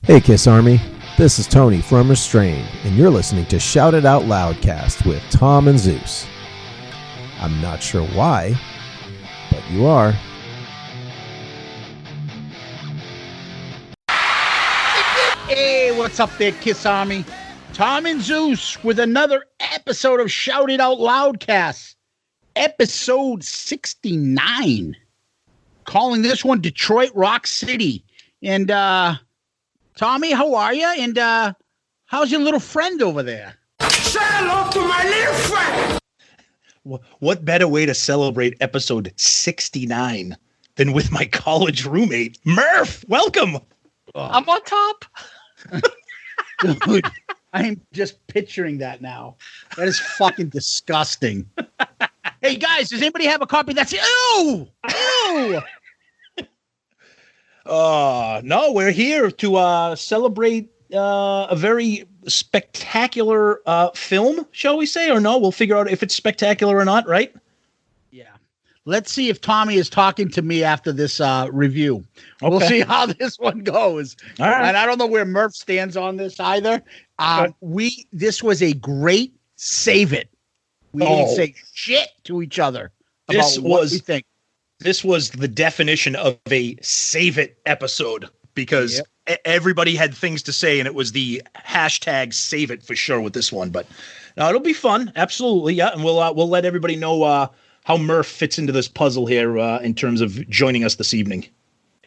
Hey Kiss Army, this is Tony from Restrained, and you're listening to Shout It Out Loudcast with Tom and Zeus. I'm not sure why, but you are. Hey, what's up there, Kiss Army? Tom and Zeus with another episode of Shout It Out Loudcast, episode 69. Calling this one Detroit Rock City. And, Tommy, how are you? And how's your little friend over there? Say hello to my little friend! What better way to celebrate episode 69 than with my college roommate, Murph? Welcome! I'm on top. Dude, I'm just picturing that now. That is fucking disgusting. Hey, guys, does anybody have a copy? That's ew! Ew! No, we're here to celebrate a very spectacular film, shall we say? Or no, we'll figure out if it's spectacular or not, right? Yeah. Let's see if Tommy is talking to me after this review. Okay. We'll see how this one goes. All right. And I don't know where Murph stands on this either. This was a great save it. We didn't say shit to each other about what we think. This was the definition of a save it episode because everybody had things to say, and it was the hashtag save it for sure with this one. But it'll be fun, absolutely, yeah. And we'll let everybody know how Murph fits into this puzzle here in terms of joining us this evening.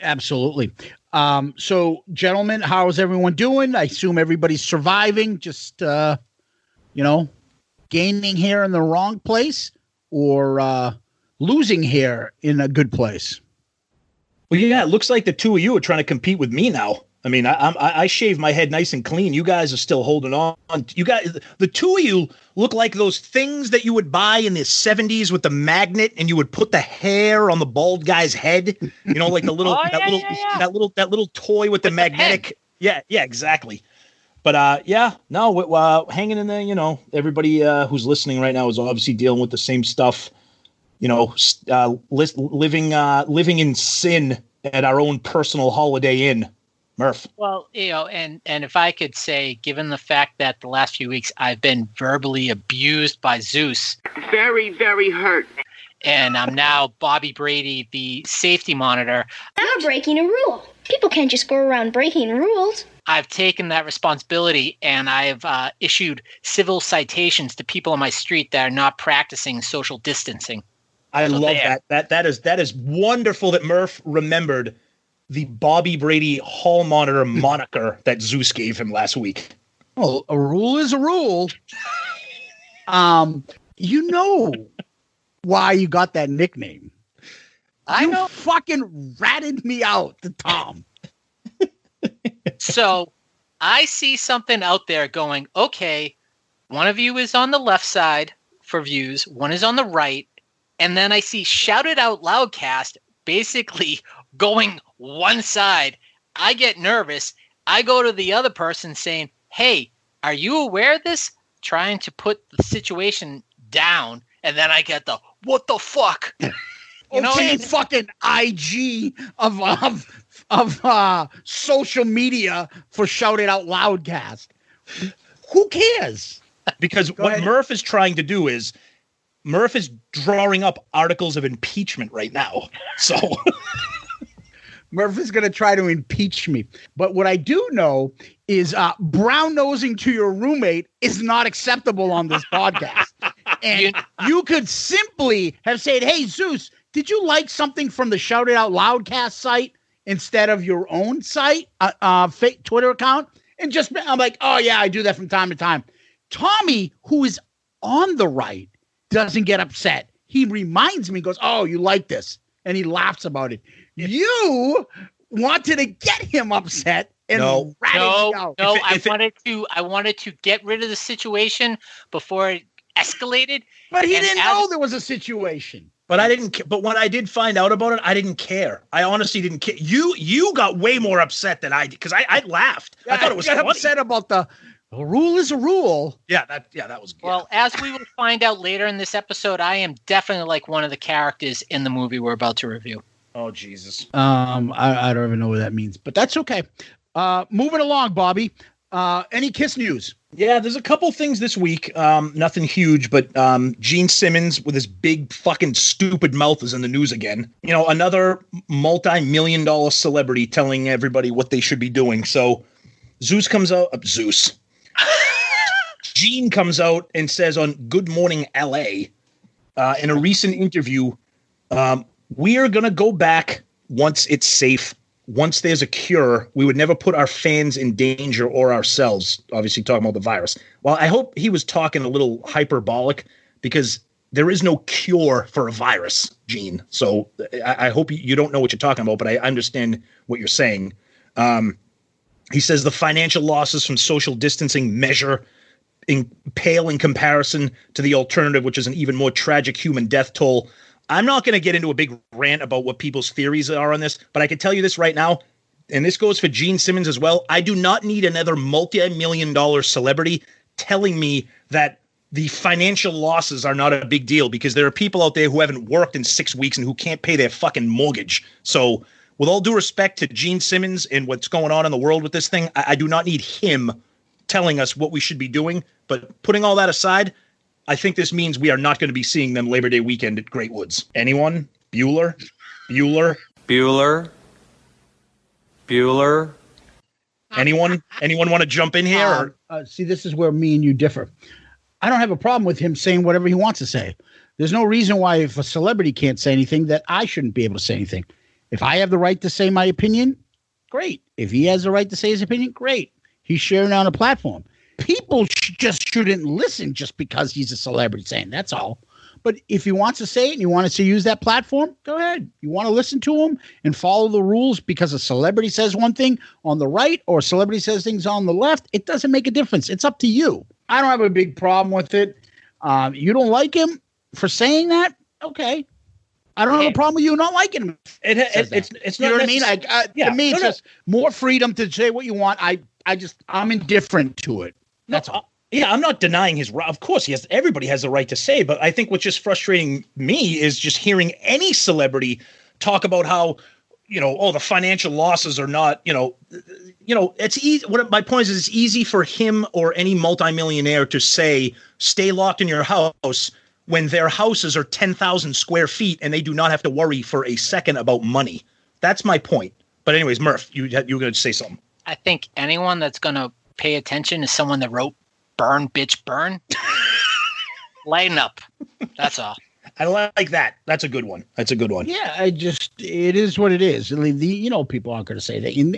Absolutely. So, gentlemen, how's everyone doing? I assume everybody's surviving. Just gaining hair in the wrong place, or losing hair in a good place. Well, yeah, it looks like the two of you are trying to compete with me now. I mean, I shave my head nice and clean. You guys are still holding on. You guys, the two of you look like those things that you would buy in the 70s with the magnet, and you would put the hair on the bald guy's head. You know, like the little that little toy with the magnetic. Yeah, exactly. But hanging in there. You know, everybody who's listening right now is obviously dealing with the same stuff. You know, living in sin at our own personal Holiday Inn, Murph. Well, and if I could say, given the fact that the last few weeks I've been verbally abused by Zeus. Very, very hurt. And I'm now Bobby Brady, the safety monitor. I'm breaking a rule. People can't just go around breaking rules. I've taken that responsibility, and I've issued civil citations to people on my street that are not practicing social distancing. I love that. That is wonderful that Murph remembered the Bobby Brady hall monitor moniker that Zeus gave him last week. Well, a rule is a rule. You know why you got that nickname. I know. Fucking ratted me out to Tom. So I see something out there going, okay, one of you is on the left side for views, one is on the right. And then I see Shout It Out Loudcast basically going one side. I get nervous. I go to the other person saying, hey, are you aware of this? Trying to put the situation down. And then I get the, what the fuck? Fucking IG of social media for Shout It Out Loudcast. Who cares? Because what Murph is trying to do is Murph is drawing up articles of impeachment right now. So Murph is going to try to impeach me. But what I do know is brown-nosing to your roommate is not acceptable on this podcast. And you could simply have said, hey, Zeus, did you like something from the Shout It Out Loudcast site instead of your own site, fake Twitter account? And I'm like, oh, yeah, I do that from time to time. Tommy, who is on the right, doesn't get upset. He reminds me, goes, oh, you like this. And he laughs about it. You wanted to get him upset and ratted me out. I wanted to get rid of the situation before it escalated. But he didn't know there was a situation. But I didn't. But when I did find out about it, I didn't care. I honestly didn't care. You got way more upset than I did because I laughed. Yeah, I thought it was funny. Upset about the rule is a rule. Yeah, that was good. Well, as we will find out later in this episode, I am definitely like one of the characters in the movie we're about to review. Oh Jesus. I don't even know what that means, but that's okay. Moving along, Bobby. Any Kiss news? Yeah, there's a couple things this week. Nothing huge, but Gene Simmons with his big fucking stupid mouth is in the news again. You know, another multi-million-dollar celebrity telling everybody what they should be doing. So Zeus comes out. Gene comes out and says on Good Morning LA in a recent interview, we are going to go back once it's safe. Once there's a cure, we would never put our fans in danger or ourselves, obviously talking about the virus. Well, I hope he was talking a little hyperbolic because there is no cure for a virus, Gene. So I hope you don't know what you're talking about, but I understand what you're saying. He says the financial losses from social distancing measure pale in comparison to the alternative, which is an even more tragic human death toll. I'm not going to get into a big rant about what people's theories are on this, but I can tell you this right now, and this goes for Gene Simmons as well. I do not need another multi-million-dollar celebrity telling me that the financial losses are not a big deal because there are people out there who haven't worked in 6 weeks and who can't pay their fucking mortgage. So with all due respect to Gene Simmons and what's going on in the world with this thing, I do not need him telling us what we should be doing. But putting all that aside, I think this means we are not going to be seeing them Labor Day weekend at Great Woods. Anyone? Bueller? Anyone want to jump in here? See, this is where me and you differ. I don't have a problem with him saying whatever he wants to say. There's no reason why if a celebrity can't say anything that I shouldn't be able to say anything. If I have the right to say my opinion, great. If he has the right to say his opinion, great. He's sharing on a platform. People just shouldn't listen just because he's a celebrity saying that's all. But if he wants to say it and you want to use that platform, go ahead. You want to listen to him and follow the rules because a celebrity says one thing on the right or a celebrity says things on the left. It doesn't make a difference. It's up to you. I don't have a big problem with it. You don't like him for saying that? Okay. I don't have a problem with you not liking him. It's you know what I mean? To me, it's just more freedom to say what you want. I'm indifferent to it. That's all. Yeah, I'm not denying his right. Of course, everybody has the right to say, but I think what's just frustrating me is just hearing any celebrity talk about how, the financial losses are not, it's easy. My point is it's easy for him or any multimillionaire to say, stay locked in your house when their houses are 10,000 square feet and they do not have to worry for a second about money. That's my point. But anyways, Murph, you were going to say something. I think anyone that's going to pay attention is someone that wrote "Burn, Bitch, Burn." Lighten up. That's all. I like that. That's a good one. Yeah, it is what it is. People aren't going to say that. And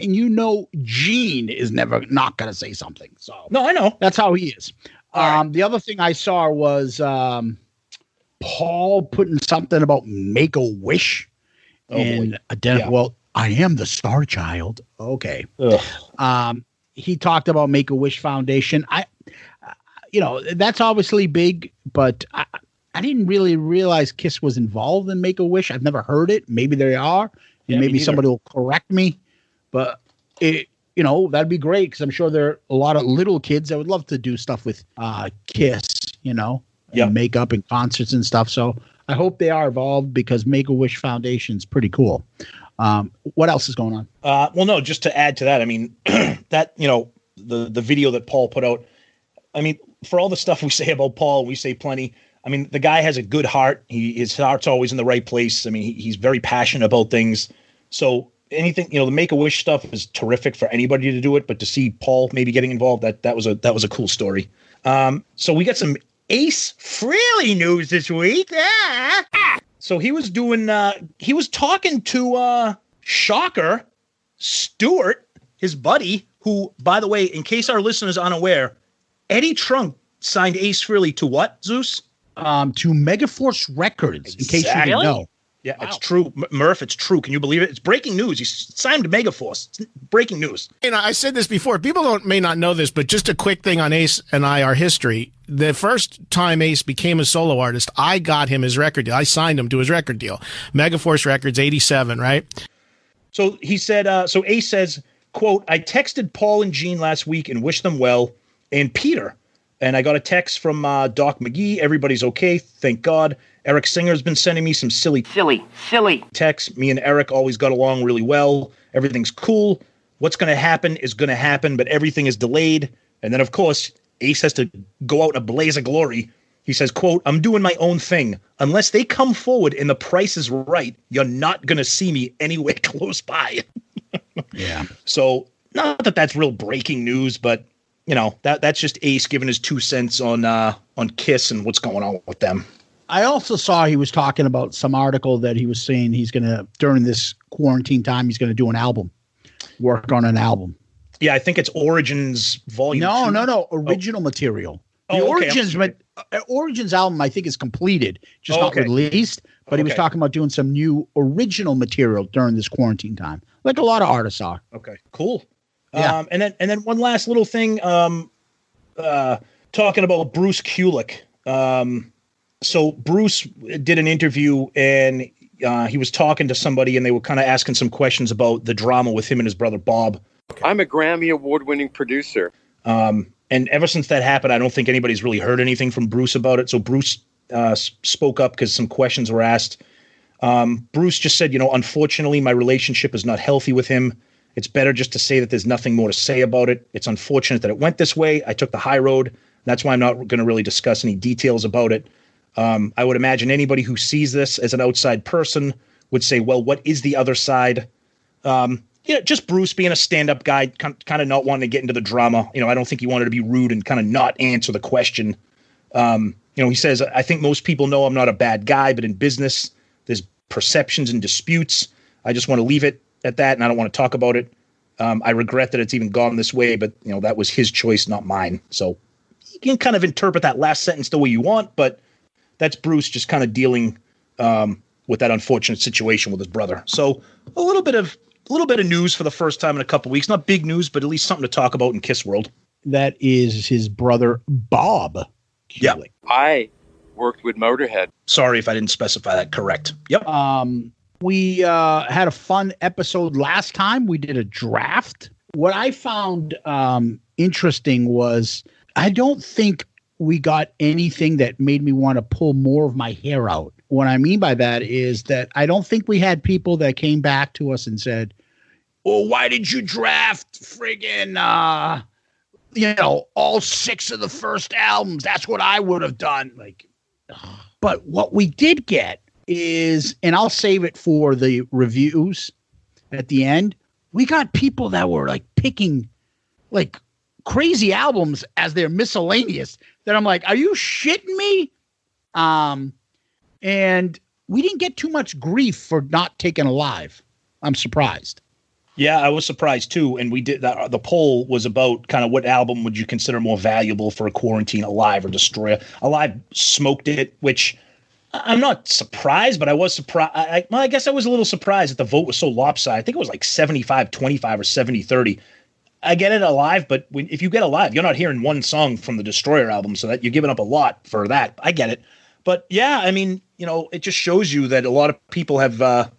Gene is never not going to say something. So no, I know. That's how he is. Right. The other thing I saw was Paul putting something about Make-A-Wish. Well, I am the star child. Okay. He talked about Make-A-Wish Foundation. That's obviously big, but I didn't really realize Kiss was involved in Make-A-Wish. I've never heard it. Maybe they are, and maybe somebody will correct me. But that'd be great because I'm sure there are a lot of little kids that would love to do stuff with Kiss, and makeup and concerts and stuff. So I hope they are involved because Make-A-Wish Foundation is pretty cool. What else is going on? Well, no, just to add to that, I mean, that, the video that Paul put out, I mean, for all the stuff we say about Paul, we say plenty. I mean, the guy has a good heart. His heart's always in the right place. I mean, he's very passionate about things. So anything, the Make-A-Wish stuff is terrific for anybody to do it, but to see Paul maybe getting involved, that was a cool story. So we got some Ace Frehley news this week. So he was talking to Shocker Stewart, his buddy, who, by the way, in case our listeners are unaware, Eddie Trunk signed Ace Frehley to what, Zeus? To Megaforce Records, in case you didn't know. Yeah, wow. It's true. Murph, it's true. Can you believe it? It's breaking news. He signed to Megaforce. It's breaking news. I said this before. People may not know this, but just a quick thing on Ace and our history. The first time Ace became a solo artist, I got him his record deal. I signed him to his record deal. Megaforce Records, 87, right? So he said, so Ace says, quote, I texted Paul and Gene last week and wished them well, and Peter. And I got a text from Doc McGee. Everybody's okay. Thank God. Eric Singer's been sending me some silly texts. Me and Eric always got along really well. Everything's cool. what's going to happen is going to happen, but everything is delayed. And then, of course, Ace has to go out in a blaze of glory. He says, quote, I'm doing my own thing. Unless they come forward and the price is right, you're not going to see me anywhere close by. Yeah. So not that that's real breaking news, but, you know, that's just Ace giving his 2 cents on Kiss and what's going on with them. I also saw he was talking about some article that he was saying he's going to, during this quarantine time, he's going to do an album, work on an album. Yeah, I think it's Origins Volume 2. No. Original material. The Origins album, I think, is completed, just not released. But he was talking about doing some new original material during this quarantine time, like a lot of artists are. Okay, cool. Yeah. And then one last little thing, talking about Bruce Kulick. So Bruce did an interview, and he was talking to somebody, and they were kind of asking some questions about the drama with him and his brother Bob. I'm a Grammy Award-winning producer. And ever since that happened, I don't think anybody's really heard anything from Bruce about it. So Bruce spoke up because some questions were asked. Bruce just said, unfortunately, my relationship is not healthy with him. It's better just to say that there's nothing more to say about it. It's unfortunate that it went this way. I took the high road. That's why I'm not going to really discuss any details about it. I would imagine anybody who sees this as an outside person would say, well, what is the other side? Just Bruce being a stand-up guy, kind of not wanting to get into the drama. I don't think he wanted to be rude and kind of not answer the question. He says, I think most people know I'm not a bad guy, but in business, there's perceptions and disputes. I just want to leave it at that, and I don't want to talk about it. I regret that it's even gone this way, but that was his choice, not mine. So you can kind of interpret that last sentence the way you want, but that's Bruce just kind of dealing with that unfortunate situation with his brother. So a little bit of news for the first time in a couple weeks. Not big news, but at least something to talk about in Kiss World. That is his brother, Bob Kulick. Yeah. I worked with Motorhead. Sorry if I didn't specify that correct. Yep. We had a fun episode last time. We did a draft. What I found interesting was I don't think we got anything that made me want to pull more of my hair out. What I mean by that is that I don't think we had people that came back to us and said, oh, why did you draft friggin', all 6 of the first albums? That's what I would have done. But what we did get is, and I'll save it for the reviews at the end, we got people that were picking crazy albums as their miscellaneous that I'm like, are you shitting me? And we didn't get too much grief for not taking Alive. I'm surprised. Yeah, I was surprised too. And we did that. The poll was about kind of what album would you consider more valuable for a quarantine, Alive or Destroyer. Alive smoked it, which I'm not surprised, but I was surprised. I guess I was a little surprised that the vote was so lopsided. I think it was 75-25 or 70-30. I get it, Alive, but if you get Alive, you're not hearing one song from the Destroyer album, so that you're giving up a lot for that. I get it. But yeah, I mean, it just shows you that a lot of people have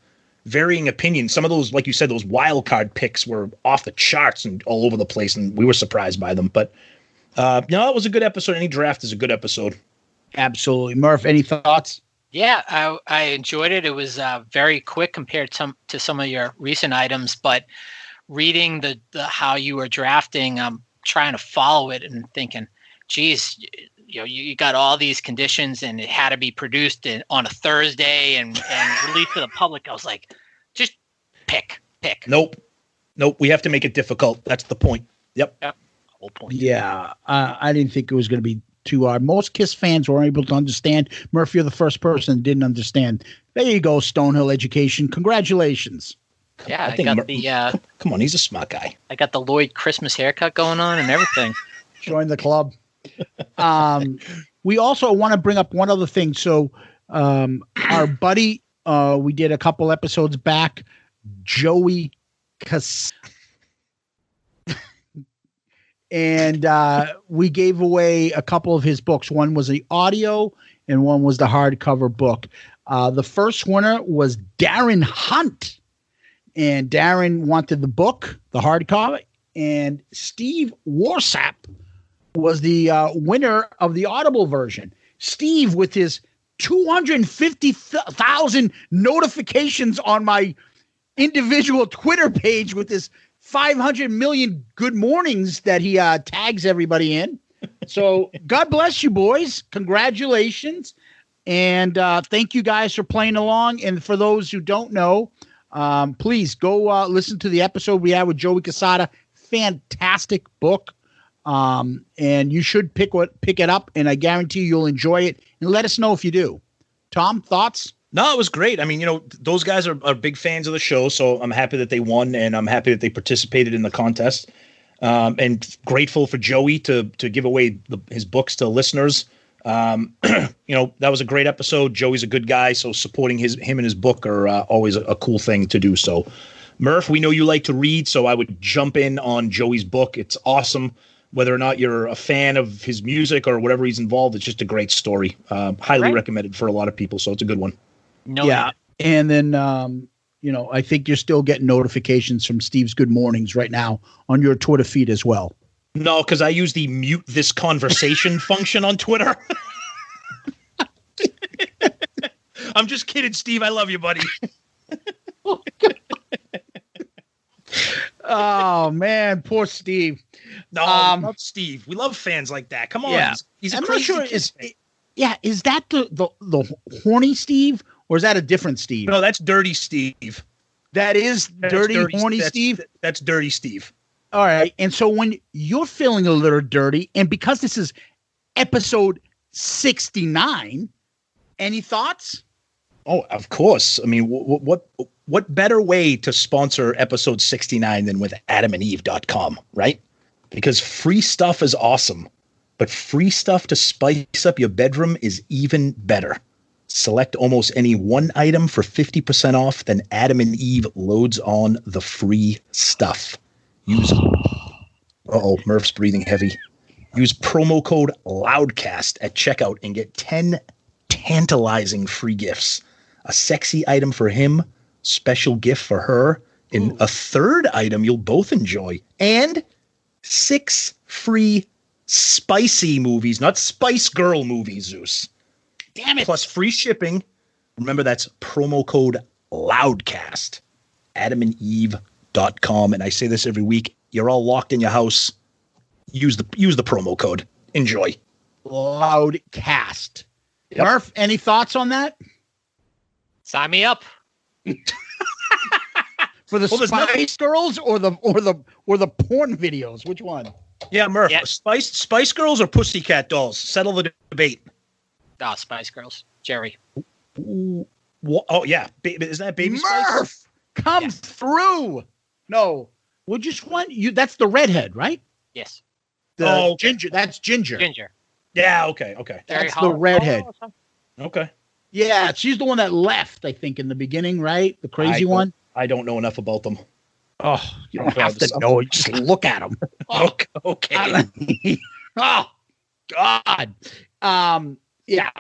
varying opinions. Some of those, like you said, those wild card picks were off the charts and all over the place, and we were surprised by them. But it was a good episode. Any draft is a good episode. Absolutely. Murph, any thoughts? Yeah, I enjoyed it. It was very quick compared to some of your recent items, but reading the how you were drafting, I'm trying to follow it and thinking, geez, you got all these conditions and it had to be produced on a Thursday and released to the public. I was like, just pick. Nope. We have to make it difficult. That's the point. Yep. Whole point. Yeah. I didn't think it was going to be too hard. Most Kiss fans were able to understand. Murph, you're the first person that didn't understand. There you go, Stonehill Education. Congratulations. Yeah, I got come on, he's a smart guy. I got the Lloyd Christmas haircut going on and everything. Join the club. We also want to bring up one other thing. So our buddy, we did a couple episodes back, Joey and we gave away a couple of his books. One was the audio and one was the hardcover book. The first winner was Darren Hunt. And Darren wanted the book, the hardcover, and Steve Warsap was the winner of the Audible version. Steve, with his 250,000 notifications on my individual Twitter page with his 500 million good mornings that he tags everybody in. So God bless you, boys. Congratulations. And thank you guys for playing along. And for those who don't know, please go listen to the episode we had with Joey Casada. Fantastic book. And you should pick it up, and I guarantee you'll enjoy it. And let us know if you do. Tom, thoughts? No, it was great. I mean, those guys are big fans of the show, so I'm happy that they won, and I'm happy that they participated in the contest. And grateful for Joey to give away his books to listeners. That was a great episode. Joey's a good guy, so supporting him and his book are always a cool thing to do. So, Murph, we know you like to read, so I would jump in on Joey's book. It's awesome. Whether or not you're a fan of his music or whatever he's involved, it's just a great story. Highly recommended for a lot of people, so it's a good one. No, yeah, and then I think you're still getting notifications from Steve's Good Mornings right now on your Twitter feed as well. No, because I use the mute this conversation function on Twitter. I'm just kidding, Steve. I love you, buddy. Oh man, poor Steve. No, not Steve. We love fans like that. Come on, yeah. He's a I'm crazy not sure. kid. Is that the horny Steve, or is that a different Steve? No, that's Dirty Steve. That is dirty, horny Steve. That's Dirty Steve. All right, and so when you're feeling a little dirty, and because this is episode 69, any thoughts? Oh, of course. I mean, what better way to sponsor episode 69 than with adamandeve.com, right? Because free stuff is awesome, but free stuff to spice up your bedroom is even better. Select almost any one item for 50% off, then Adam and Eve loads on the free stuff. Use Murph's breathing heavy. Use promo code Loudcast at checkout and get 10 tantalizing free gifts. A sexy item for him, special gift for her, and a third item you'll both enjoy. And 6 free spicy movies, not Spice Girl movies, Zeus. Damn it. Plus free shipping. Remember, that's promo code Loudcast. adamandeve.com. And I say this every week. You're all locked in your house. Use the promo code. Enjoy. Loudcast. Yep. Murph, any thoughts on that? Sign me up. For the Spice Girls or the porn videos? Which one? Yeah, Murph. Yeah. Spice Girls or Pussycat Dolls? Settle the debate. Oh, Spice Girls. Jerry. Oh yeah. Isn't that Baby Murph, Spice? Come through. No. Which just one? That's the redhead, right? Yes. Ginger. That's Ginger. Ginger. Yeah, okay. That's the redhead. Okay. Yeah, she's the one that left, I think, in the beginning, right? The crazy one. I don't know enough about them. Oh, you don't have to know. You just look at them. Okay. Oh, God. Yeah.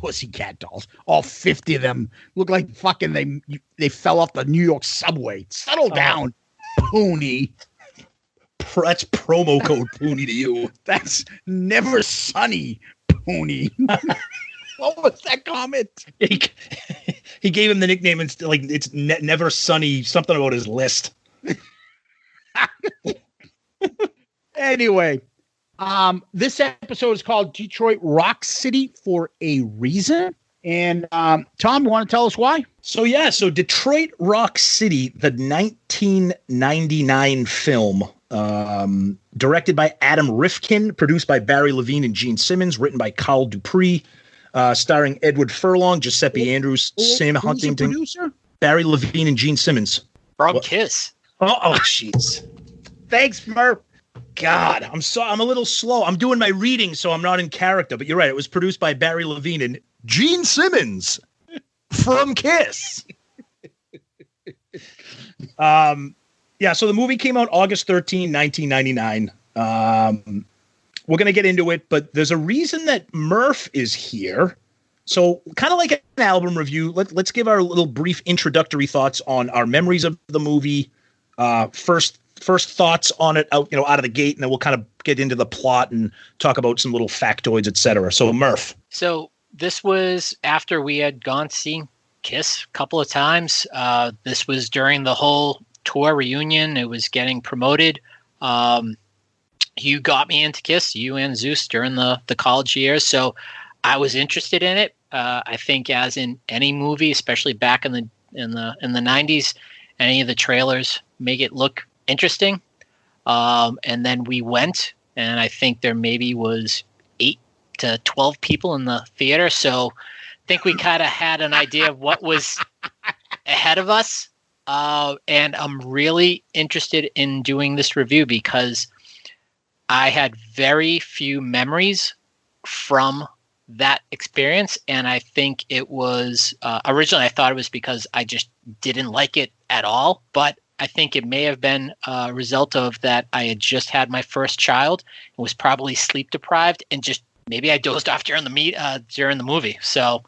Pussycat Dolls. All 50 of them look like fucking they fell off the New York subway. Settle down, Poonie. That's promo code Poonie to you. That's Never Sunny, Poonie. What was that comment? He gave him the nickname. It's like it's Never Sunny. Something about his list. Anyway, this episode is called Detroit Rock City for a Reason. And Tom, you want to tell us why? So Detroit Rock City, the 1999 film, directed by Adam Rifkin, produced by Barry Levine and Gene Simmons, written by Carl Dupree. Starring Edward Furlong, Giuseppe Andrews, Sam Huntington, Barry Levine, and Gene Simmons. From Kiss. Oh, jeez. Thanks, Murph. God, I'm a little slow. I'm doing my reading, so I'm not in character. But you're right. It was produced by Barry Levine and Gene Simmons from Kiss. So the movie came out August 13, 1999. We're going to get into it, but there's a reason that Murph is here. So kind of like an album review, let's give our little brief introductory thoughts on our memories of the movie. First thoughts on it out of the gate, and then we'll kind of get into the plot and talk about some little factoids, etc. So Murph. So this was after we had gone seeing Kiss a couple of times. This was during the whole tour reunion. It was getting promoted. You got me into Kiss, you and Zeus, during the college years. So I was interested in it. I think, as in any movie, especially back in the 90s, any of the trailers make it look interesting. And then we went, and I think there maybe was 8 to 12 people in the theater. So I think we kind of had an idea of what was ahead of us. And I'm really interested in doing this review because I had very few memories from that experience. And I think it was, originally I thought it was because I just didn't like it at all. But I think it may have been a result of that I had just had my first child and was probably sleep deprived, and just maybe I dozed off during the movie. So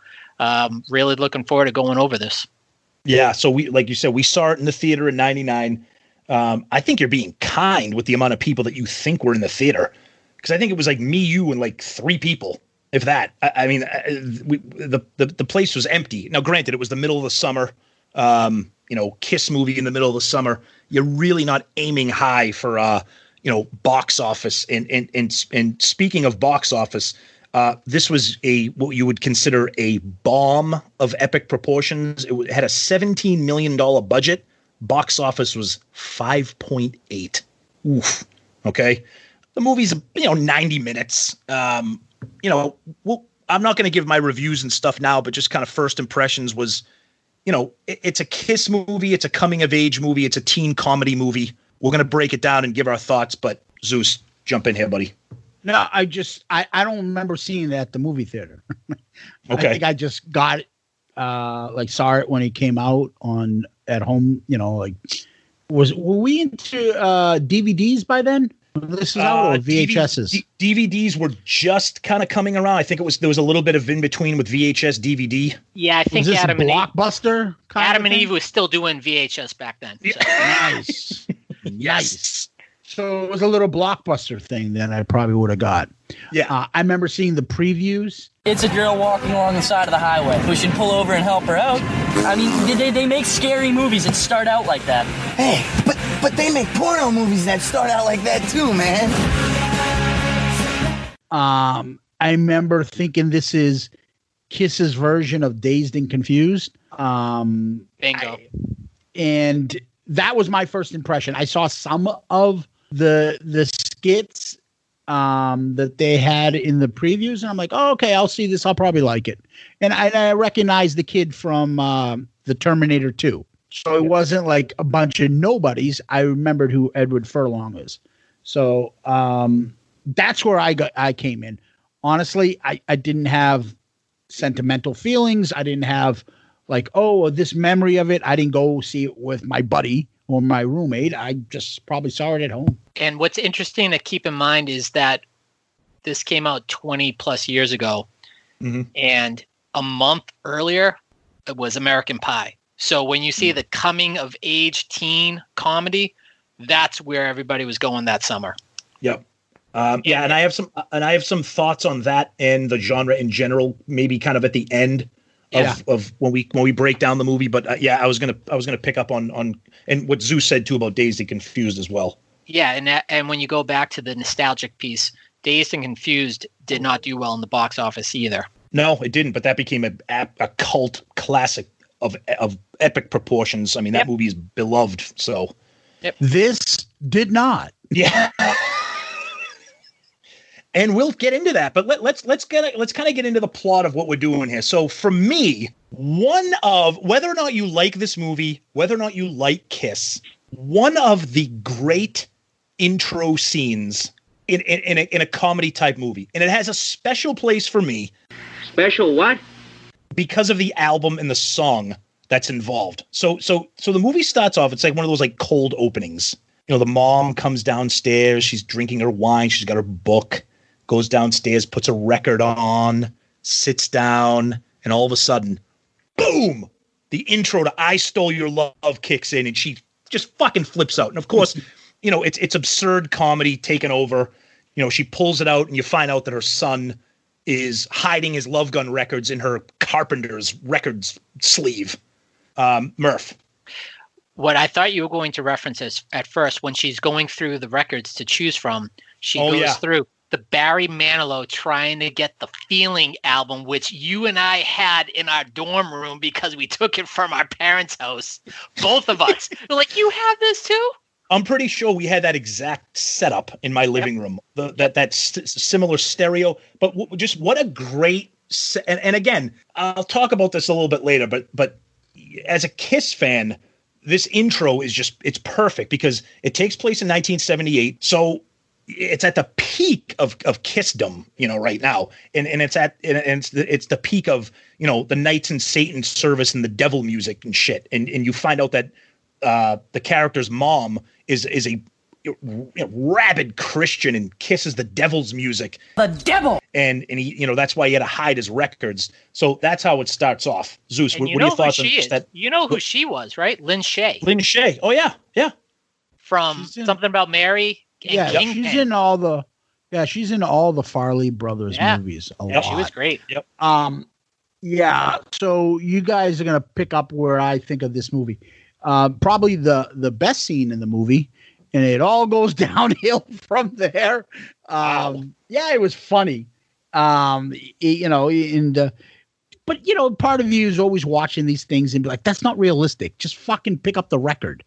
really looking forward to going over this. Yeah, so we, like you said, we saw it in the theater in '99. I think you're being kind with the amount of people that you think were in the theater, because I think it was like me, you, and like 3 people, if that. I mean, the place was empty. Now, granted, it was the middle of the summer. Kiss movie in the middle of the summer. You're really not aiming high for box office. And speaking of box office, this was what you would consider a bomb of epic proportions. It had a $17 million budget. Box office was 5.8. Oof. Okay. The movie's 90 minutes. I'm not going to give my reviews and stuff now, but just kind of first impressions was, it's a Kiss movie. It's a coming of age movie. It's a teen comedy movie. We're going to break it down and give our thoughts, but Zeus, jump in here, buddy. No, I don't remember seeing that at the movie theater. Okay. I think I just got it, saw it when it came out at home, were we into DVDs by then? This is out, or VHSs? DVDs were just kind of coming around. I think there was a little bit of in between with VHS, DVD. Yeah, I think was this Adam and Blockbuster. Adam and Eve was still doing VHS back then. So. Nice. Nice. So it was a little Blockbuster thing that I probably would have got. Yeah. I remember seeing the previews. It's a girl walking along the side of the highway. We should pull over and help her out. I mean, they make scary movies that start out like that. Hey, but they make porno movies that start out like that too, man. I remember thinking this is Kiss's version of Dazed and Confused. Bingo. And that was my first impression. I saw some of the skits that they had in the previews, and I'm like, oh, okay, I'll see this. I'll probably like it. And I recognized the kid from the Terminator 2. So it wasn't like a bunch of nobodies. I remembered who Edward Furlong is. So that's where I came in. Honestly, I didn't have sentimental feelings. I didn't have this memory of it. I didn't go see it with my buddy or my roommate. I just probably saw it at home. And what's interesting to keep in mind is that this came out 20 plus years ago. Mm-hmm. And a month earlier, it was American Pie. So when you see the coming of age teen comedy, that's where everybody was going that summer. Yep. And I have some thoughts on that and the genre in general, maybe kind of at the end of when we break down the movie. But I was gonna pick up on and what Zeus said too about Dazed and Confused as well. Yeah, and when you go back to the nostalgic piece, Dazed and Confused did not do well in the box office either. No, it didn't. But that became a cult classic of epic proportions. I mean, that movie is beloved. So this did not. Yeah. And we'll get into that, but let's kind of get into the plot of what we're doing here. So for me, one of, whether or not you like this movie, whether or not you like Kiss, one of the great intro scenes in a comedy type movie, and it has a special place for me. Special what? Because of the album and the song that's involved. So the movie starts off. It's like one of those like cold openings. The mom comes downstairs. She's drinking her wine. She's got her book. Goes downstairs, puts a record on, sits down, and all of a sudden, boom! The intro to "I Stole Your Love" kicks in, and she just fucking flips out. And of course, it's absurd comedy taken over. She pulls it out, and you find out that her son is hiding his Love Gun records in her Carpenter's records sleeve. Murph. What I thought you were going to reference is at first when she's going through the records to choose from, she goes through the Barry Manilow Trying to Get the Feeling album, which you and I had in our dorm room because we took it from our parents' house. Both of us. We're like, you have this too? I'm pretty sure we had that exact setup in my living room. That similar stereo. But just what a great and again, I'll talk about this a little bit later, but as a Kiss fan, this intro is it's perfect because it takes place in 1978. So it's at the peak of Kissdom, right now. And it's the peak of, the Knights in Satan's service and the devil music and shit. And you find out that the character's mom is a rabid Christian and kisses the devil's music. The devil. And he, that's why he had to hide his records. So that's how it starts off. Zeus, and what are your thoughts on that? You know who she was, right? Lynn Shay. Lynn Shay. Oh yeah. Yeah. From Something About Mary. Yeah, she's in all the Farley Brothers movies. A lot. She was great. Yep. Yeah. So you guys are gonna pick up where I think of this movie. Probably the best scene in the movie, and it all goes downhill from there. Yeah, it was funny. But part of you is always watching these things and be like, that's not realistic. Just fucking pick up the record.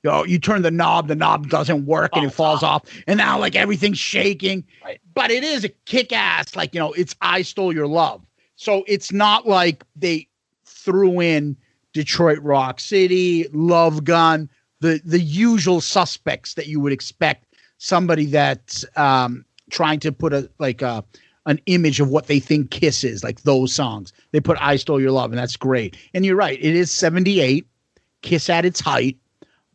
You turn the knob doesn't work and it falls off. And now like everything's shaking. Right. But it is a kick-ass, it's I Stole Your Love. So it's not like they threw in Detroit Rock City, Love Gun, the usual suspects that you would expect somebody that's trying to put an image of what they think Kiss is, like those songs. They put I Stole Your Love, and that's great. And you're right. It is 78, Kiss at its height,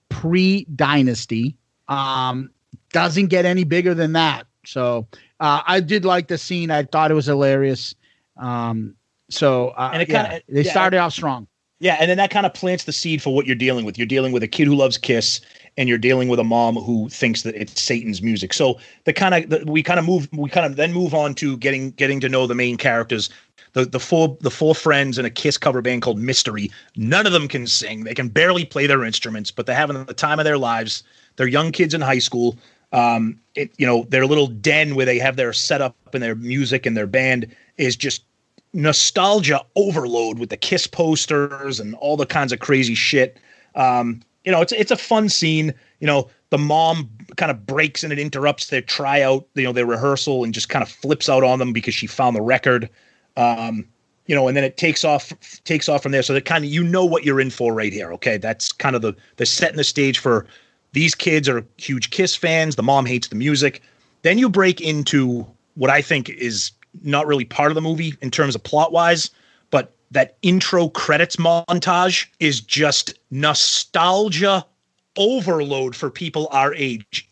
pre-Dynasty. Doesn't get any bigger than that. So I did like the scene. I thought it was hilarious. They started off strong. Yeah, and then that kind of plants the seed for what you're dealing with. You're dealing with a kid who loves Kiss, and you're dealing with a mom who thinks that it's Satan's music. So we kind of then move on to getting to know the main characters. The four friends in a Kiss cover band called Mystery. None of them can sing. They can barely play their instruments, but they're having the time of their lives. They're young kids in high school. Their little den where they have their setup and their music and their band is just nostalgia overload with the Kiss posters and all the kinds of crazy shit. It's a fun scene. The mom kind of breaks in and interrupts their tryout, their rehearsal, and just kind of flips out on them because she found the record. And then it takes off from there. So that kind of, what you're in for right here. Okay. That's kind of the setting the stage for these kids are huge Kiss fans. The mom hates the music. Then you break into what I think is not really part of the movie in terms of plot wise, but that intro credits montage is just nostalgia overload for people our age.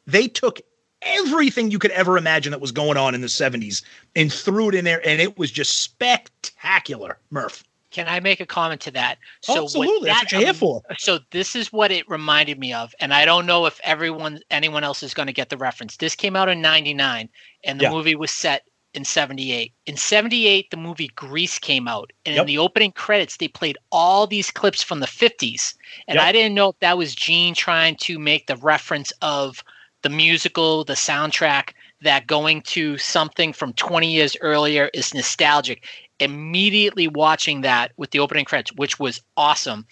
They took everything you could ever imagine that was going on in the 70s and threw it in there, and it was just spectacular. Murph, can I make a comment to that? So absolutely, that's what you're here for. So this is what it reminded me of, and I don't know if anyone else is going to get the reference. This came out in 99, and the movie was set in 78. In 78, the movie Grease came out, and in the opening credits, they played all these clips from the 50s, and I didn't know if that was Gene trying to make the reference of the musical, the soundtrack, that going to something from 20 years earlier is nostalgic. Immediately watching that with the opening credits, which was awesome,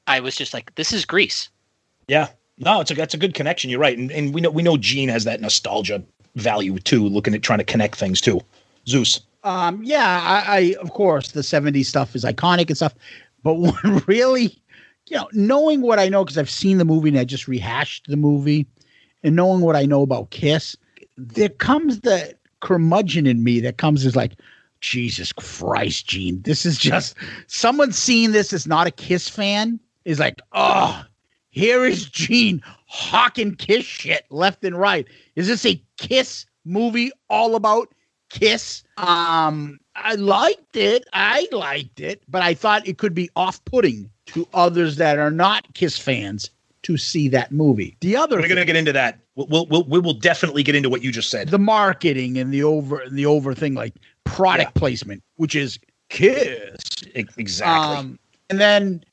I was just like, this is Grease. Yeah. No, that's a good connection. You're right. And we know Gene has that nostalgia value too, looking at trying to connect things too. Zeus. I of course the 70s stuff is iconic and stuff, but one really, knowing what I know, because I've seen the movie and I just rehashed the movie, and knowing what I know about Kiss, there comes the curmudgeon in me that comes as like, Jesus Christ, Gene, this is just someone seeing this as not a Kiss fan is like, oh, here is Gene hawking Kiss shit left and right. Is this a Kiss movie all about Kiss? I liked it, but I thought it could be off-putting to others that are not Kiss fans to see that movie. We're going to get into that. We will definitely get into what you just said. The marketing and the over thing, like product placement, which is Kiss. Exactly. And then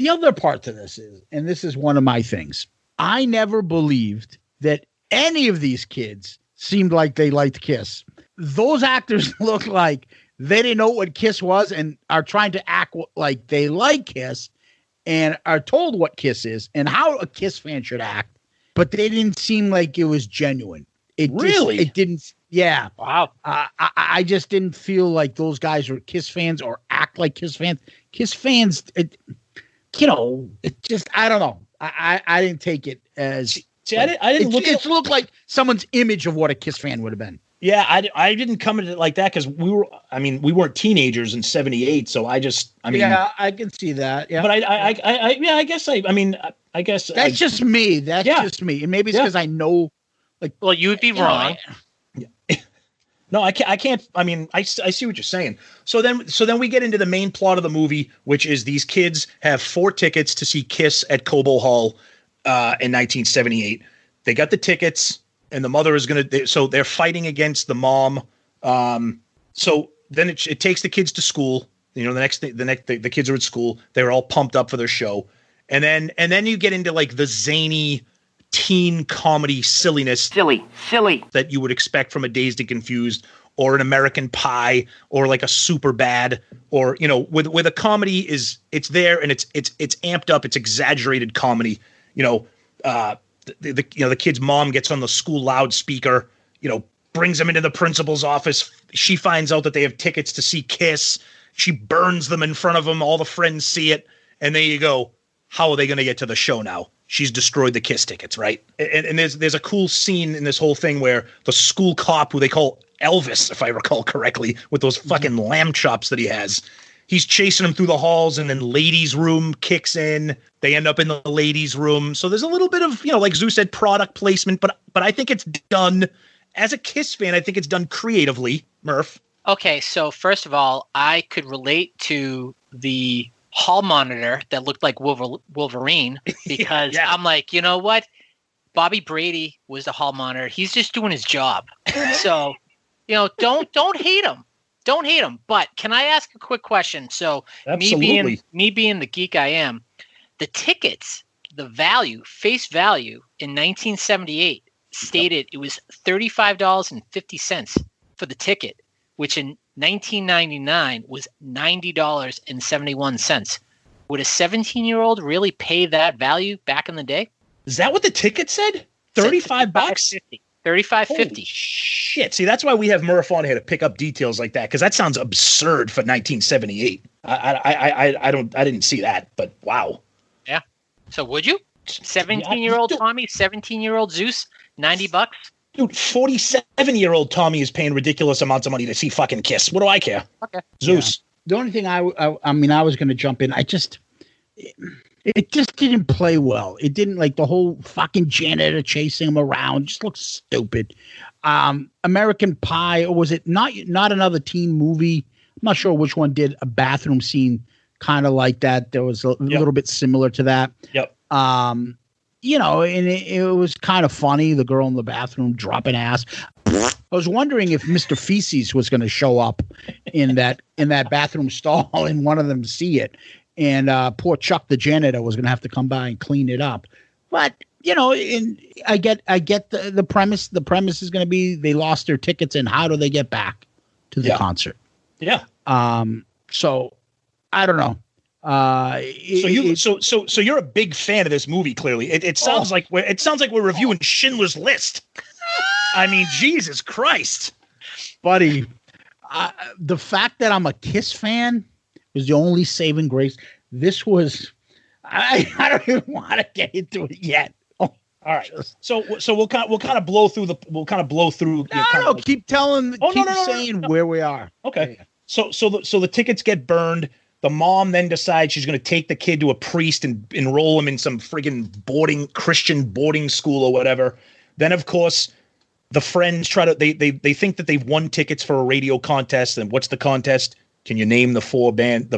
the other part to this is, and this is one of my things, I never believed that any of these kids seemed like they liked Kiss. Those actors look like they didn't know what Kiss was and are trying to act like they like Kiss and are told what Kiss is and how a Kiss fan should act, but they didn't seem like it was genuine. It didn't. Yeah. Wow. I just didn't feel like those guys were Kiss fans or act like Kiss fans. Kiss fans, it just, I don't know. I didn't take it as. See, I didn't look at it. Looked like someone's image of what a Kiss fan would have been. Yeah, I didn't come at it like that because we weren't teenagers in '78, so I can see that. Yeah, but I guess that's just me. That's just me, and maybe it's because I know. Like, well, you would be wrong. No, I can't. I mean, I see what you're saying. So then we get into the main plot of the movie, which is these kids have 4 tickets to see Kiss at Cobo Hall in 1978. They got the tickets, and the mother is so they're fighting against the mom. So then it takes the kids to school. You know, the kids are at school. They're all pumped up for their show, and then you get into like the zany teen comedy silliness, silly that you would expect from a Dazed and Confused or an American Pie or like a Super Bad, or where the comedy it's there and it's amped up, it's exaggerated comedy. The kid's mom gets on the school loudspeaker, brings them into the principal's office. She finds out that they have tickets to see Kiss. She burns them in front of them. All the friends see it, and there you go. How are they going to get to the show now? She's destroyed the Kiss tickets, right? And there's a cool scene in this whole thing where the school cop, who they call Elvis, if I recall correctly, with those fucking lamb chops that he has, he's chasing them through the halls, and then ladies' room kicks in. They end up in the ladies' room. So there's a little bit of, like Zeus said, product placement, but I think it's done, as a Kiss fan, I think it's done creatively, Murph. Okay, so first of all, I could relate to the hall monitor that looked like Wolverine because I'm like, you know what? Bobby Brady was the hall monitor. He's just doing his job. So, don't hate him. Don't hate him. But can I ask a quick question? So Absolutely. me being the geek I am, the tickets, the value, face value in 1978 stated it was $35.50 for the ticket, which in 1999 was $90.71. Would a 17-year-old really pay that value back in the day? Is that what the ticket said? $35? $35.50. Shit. See, that's why we have Murph on here to pick up details like that, because that sounds absurd for 1978. I didn't see that, but wow. Yeah. So would you? 17-year-old Tommy, 17-year-old Zeus, $90? Dude, 47-year-old Tommy is paying ridiculous amounts of money to see fucking Kiss. What do I care? Okay. Zeus. Yeah. The only thing I was going to jump in. It just didn't play well. It didn't, like, the whole fucking janitor chasing him around just looked stupid. American Pie, or was it not another teen movie? I'm not sure which one did a bathroom scene kind of like that. There was a little bit similar to that. Yep. And it was kind of funny. The girl in the bathroom dropping ass. I was wondering if Mr. Feces was going to show up in that bathroom stall and one of them see it. And poor Chuck, the janitor, was going to have to come by and clean it up. But, I get the premise. The premise is going to be they lost their tickets, and how do they get back to the concert? Yeah. So I don't know. So you're a big fan of this movie. Clearly, it sounds like we're reviewing Schindler's List. I mean, Jesus Christ, buddy. The fact that I'm a Kiss fan is the only saving grace. This was. I don't even want to get into it yet. All right. So we'll kind of blow through. No, keep telling. Keep saying where we are. Okay. Yeah. So the tickets get burned. The mom then decides she's going to take the kid to a priest and enroll him in some friggin' Christian boarding school or whatever. Then, of course, the friends they think that they've won tickets for a radio contest. And what's the contest? Can you name the four band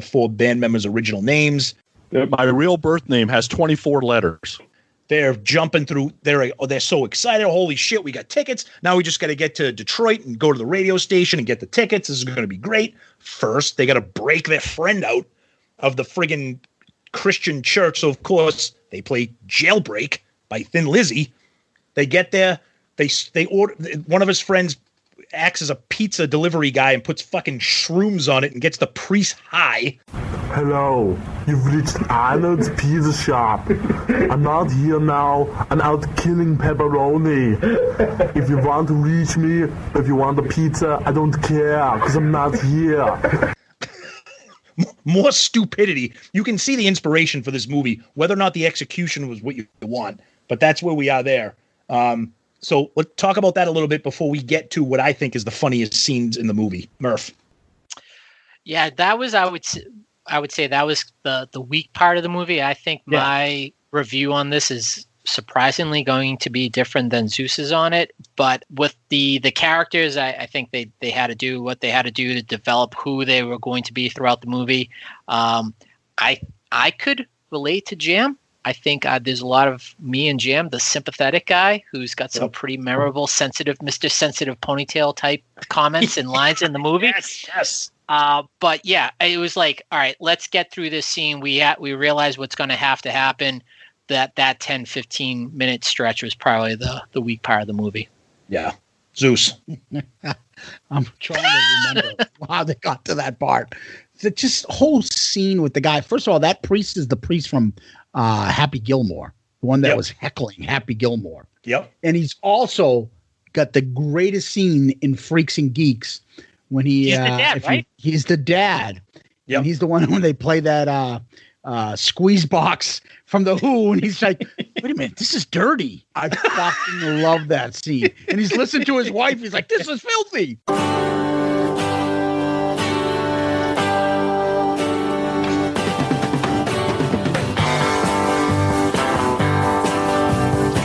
members' original names? My real birth name has 24 letters. They're jumping through. They're so excited. Holy shit, we got tickets. Now we just got to get to Detroit and go to the radio station and get the tickets. This is going to be great. First, they got to break their friend out of the friggin' Christian church. So, of course, they play Jailbreak by Thin Lizzy. They get there. They order. One of his friends acts as a pizza delivery guy and puts fucking shrooms on it and gets the priest high. Hello, you've reached Arnold's Pizza Shop. I'm out here now. I'm out killing pepperoni. If you want to reach me, if you want a pizza, I don't care, because I'm not here. More stupidity. You can see the inspiration for this movie, whether or not the execution was what you want, but that's where we are there. So let's talk about that a little bit before we get to what I think is the funniest scenes in the movie. Murph. Yeah, that was, I would say that was the weak part of the movie. I think my review on this is surprisingly going to be different than Zeus's on it. But with the characters, I think they had to do what they had to do to develop who they were going to be throughout the movie. I could relate to Jam. I think there's a lot of me and Jam, the sympathetic guy who's got some pretty memorable, sensitive, Mr. Sensitive Ponytail type comments and lines in the movie. Yes. But yeah, it was like, all right, let's get through this scene. We realize what's going to happen. That 10, 15 minute stretch was probably the weak part of the movie. Yeah. Zeus. I'm trying to remember how they got to that part. The just whole scene with the guy. First of all, that priest is the priest from Happy Gilmore, the one that was heckling Happy Gilmore. Yep. And he's also got the greatest scene in Freaks and Geeks when he's the dad, right? He's the dad. Yep. And he's the one when they play that squeeze box from the Who, and he's like, wait a minute, this is dirty. I fucking love that scene. And he's listening to his wife. He's like, this is filthy.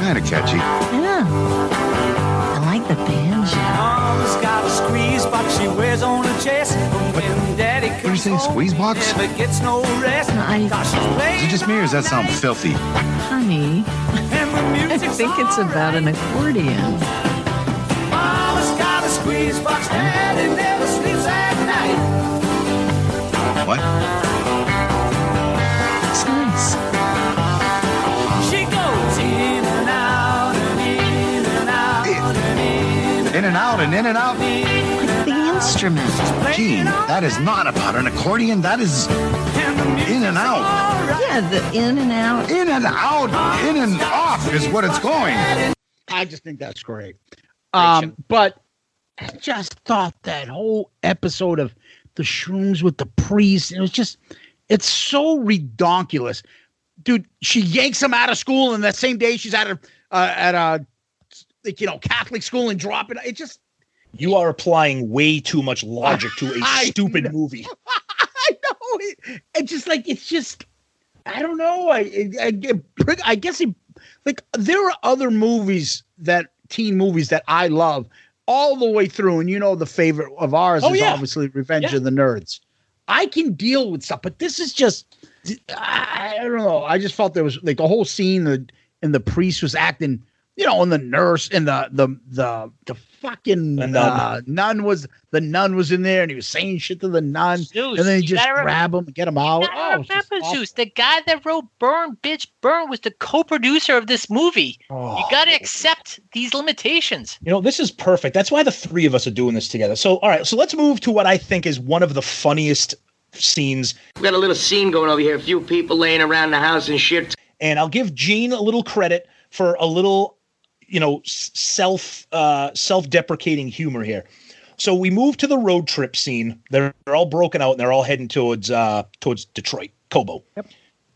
Kind of catchy. Yeah. I like the banjo. Mom's got a squeeze box she wears on her chest. When Daddy What are you saying, squeeze box? never gets no rest. Is it just me or does that sound filthy? Honey, I think it's about an accordion. Mama's got a squeeze box. Daddy never sleeps at night. What? It's nice. She goes in and out and in and out and in. In and out and in and out? Like the instrument. Gene, that is not about an accordion. That is in and out. Yeah, the in and out. In and out, in and off is what it's going. I just think that's great. But I just thought that whole episode of the shrooms with the priest, it's so redonkulous. Dude, she yanks him out of school, and that same day she's at a Catholic school and dropping it. You are applying way too much logic to a stupid movie. I know. I don't know. I guess there are other movies teen movies that I love all the way through. And the favorite of ours is obviously Revenge of the Nerds. I can deal with stuff, but this is just, I don't know. I just felt there was like a whole scene and the priest was acting, and the nurse and the fucking nun was in there and he was saying shit to the nun. Zeus, and then he just grab him and get him out. Remember, Zeus, the guy that wrote Burn, Bitch, Burn was the co-producer of this movie. You got to accept these limitations. This is perfect. That's why the three of us are doing this together. So, all right. So let's move to what I think is one of the funniest scenes. We got a little scene going over here. A few people laying around the house and shit. And I'll give Gene a little credit for a little, self-deprecating humor here. So we move to the road trip scene. They're all broken out and they're all heading towards Detroit, Kobo. Yep.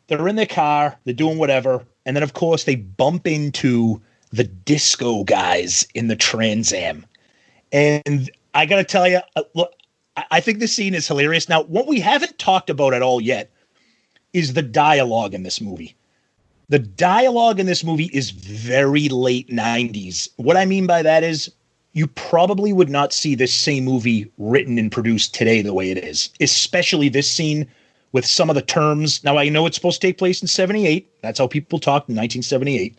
They're in their car. They're doing whatever. And then, of course, they bump into the disco guys in the Trans Am. And I got to tell you, look, I think this scene is hilarious. Now, what we haven't talked about at all yet is the dialogue in this movie. The dialogue in this movie is very late 90s. What I mean by that is you probably would not see this same movie written and produced today the way it is, especially this scene with some of the terms. Now, I know it's supposed to take place in 78. That's how people talked in 1978.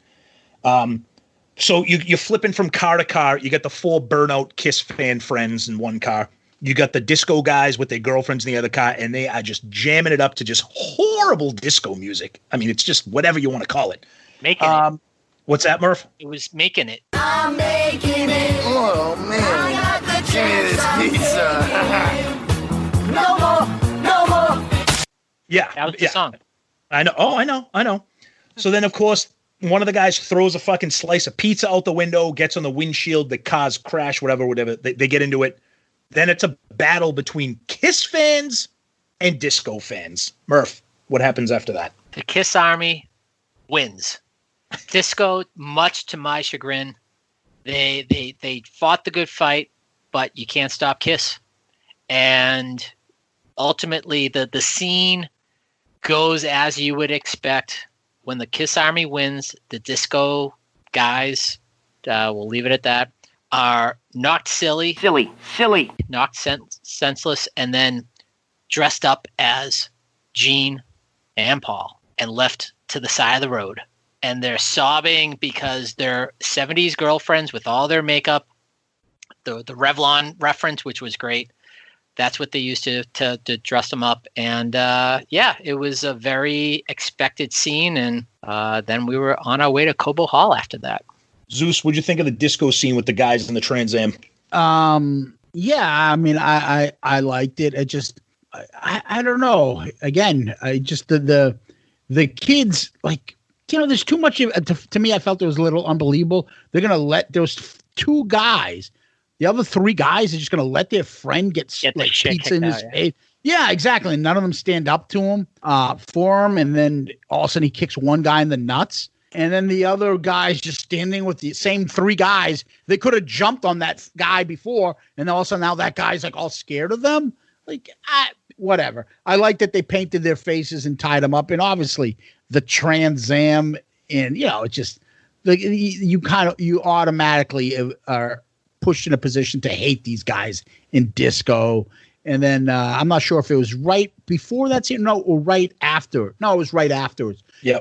So you're flipping from car to car. You got the 4 burnout Kiss fan friends in one car. You got the disco guys with their girlfriends in the other car, and they are just jamming it up to just horrible disco music. I mean, it's just whatever you want to call it. Making it. What's that, Murph? It was making it. I'm making it. Oh, man. I got the chance. Give me this pizza. No more. No more. Yeah. That was the song. I know. Oh, I know. So then, of course, one of the guys throws a fucking slice of pizza out the window, gets on the windshield, the cars crash, whatever. They get into it. Then it's a battle between Kiss fans and disco fans. Murph, what happens after that? The Kiss Army wins. Disco, much to my chagrin, they fought the good fight, but you can't stop Kiss. And ultimately, the scene goes as you would expect. When the Kiss Army wins, the disco guys, we'll leave it at that, are knocked silly, knocked senseless, and then dressed up as Gene and Paul and left to the side of the road. And they're sobbing because their 70s girlfriends with all their makeup, the Revlon reference, which was great. That's what they used to dress them up. And it was a very expected scene. And then we were on our way to Cobo Hall after that. Zeus, what'd you think of the disco scene with the guys in the Trans Am? Yeah, I mean, I liked it. It just, I don't know. Again, I just the kids, like, you know, there's too much. To me, I felt it was a little unbelievable. They're gonna let those two guys, the other three guys, are just gonna let their friend get like pizza in his face. Yeah, exactly. And none of them stand up to him for him, and then all of a sudden he kicks one guy in the nuts. And then the other guy's just standing with the same three guys. They could have jumped on that guy before, and also now that guy's like all scared of them. Like, whatever. I like that they painted their faces and tied them up. And obviously the Trans Am, and, you know, it's just like you automatically are pushed in a position to hate these guys in disco. And then I'm not sure if it was right before that scene, or right after. No, it was right afterwards. Yeah.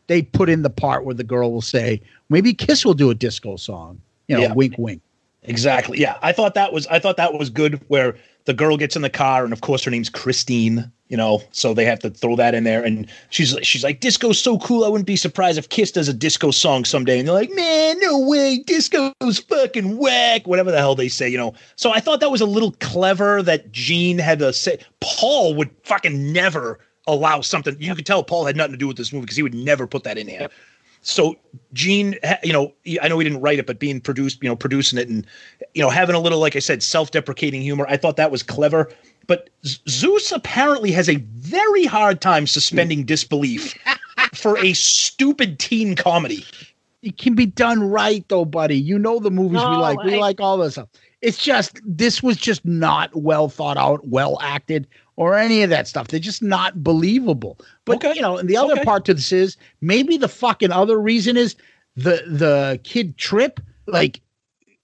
They put in the part where the girl will say, maybe Kiss will do a disco song. You know, wink, wink. Exactly. Yeah. I thought that was good, where the girl gets in the car, and of course her name's Christine, you know, so they have to throw that in there. And she's like, disco's so cool, I wouldn't be surprised if Kiss does a disco song someday. And they're like, man, no way, disco's fucking whack, whatever the hell they say, you know. So I thought that was a little clever that Gene had to say. Paul would fucking never allow something. You could tell Paul had nothing to do with this movie because he would never put that in here. Yep. So Gene, you know, I know he didn't write it, but being produced, you know, producing it and, you know, having a little, like I said, self-deprecating humor, I thought that was clever. But Zeus apparently has a very hard time suspending disbelief for a stupid teen comedy. It can be done right, though, buddy. You know the movies we like. We like all this stuff. It's just, this was just not well thought out, well acted, or any of that stuff. They're just not believable. But, you know, and the other part to this is, maybe the fucking other reason is the kid Trip. Like,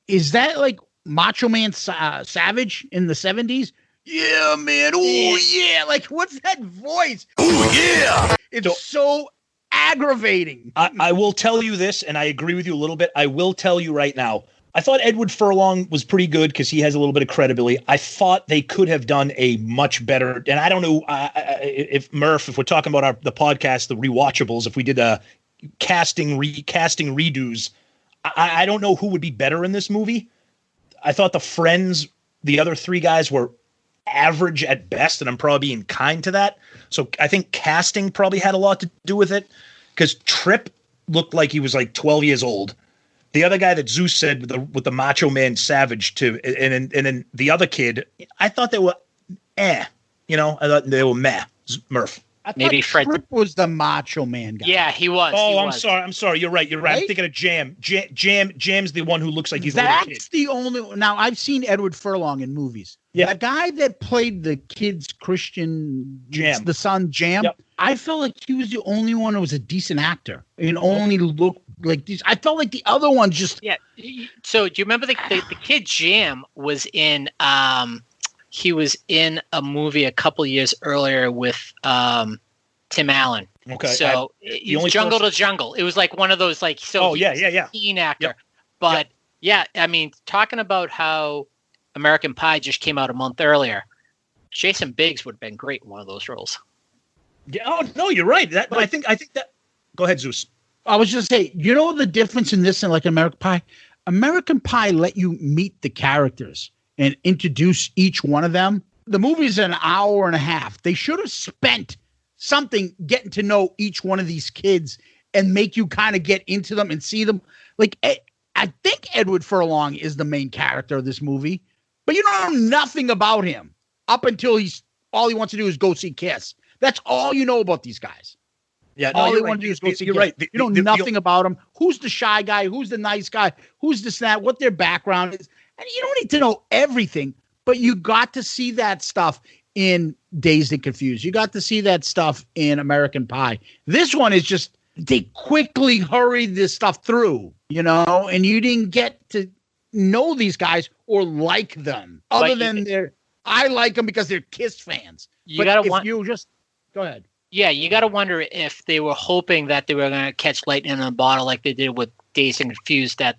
is that like Macho Man Savage in the 70s? Yeah, man. Oh, yeah. Like, what's that voice? Oh, yeah. It's so aggravating. I will tell you this, and I agree with you a little bit. I will tell you right now, I thought Edward Furlong was pretty good because he has a little bit of credibility. I thought they could have done a much better, and I don't know if Murph, if we're talking about the podcast, the rewatchables, if we did a casting redos, I don't know who would be better in this movie. I thought the friends, the other three guys, were average at best, and I'm probably being kind to that. So I think casting probably had a lot to do with it, because Trip looked like he was like 12 years old. The other guy that Zeus said with the Macho Man Savage too, and then the other kid, I thought they were you know, I thought they were meh. Murph. Maybe Fred Trip was the Macho Man guy. Yeah, he was. Oh, I'm sorry. You're right. I'm thinking of Jam. Jam's the one who looks like he's a little kid. That's the only. Now I've seen Edward Furlong in movies. Yeah, the guy that played the kid's Christian Jam, the son Jam. Yep. I felt like he was the only one who was a decent actor and only looked like these. I felt like the other one just. Yeah. So do you remember the kid Jam was in? He was in a movie a couple years earlier with Tim Allen. Okay. So Jungle to Jungle. It was like one of those like. So yeah. Teen actor, yep. but yeah, I mean, talking about how American Pie just came out a month earlier. Jason Biggs would have been great in one of those roles. Yeah. Oh no, you're right. But I think that. Go ahead, Zeus. I was just saying, you know the difference in this and like American Pie? American Pie let you meet the characters and introduce each one of them. The movie's an hour and a half. They should have spent something getting to know each one of these kids and make you kind of get into them and see them. Like, I think Edward Furlong is the main character of this movie, but you don't know nothing about him up until all he wants to do is go see Kiss. That's all you know about these guys. Yeah, all they want to do is go see Kiss. You're right. You know nothing about them. Who's the shy guy? Who's the nice guy? Who's this and that? What their background is. And you don't need to know everything, but you got to see that stuff in Dazed and Confused. You got to see that stuff in American Pie. This one is just, they quickly hurried this stuff through, you know, and you didn't get to know these guys or like them other than I like them because they're Kiss fans. You just go ahead. Yeah, you got to wonder if they were hoping that they were going to catch lightning in a bottle like they did with Dazed and Confused, that,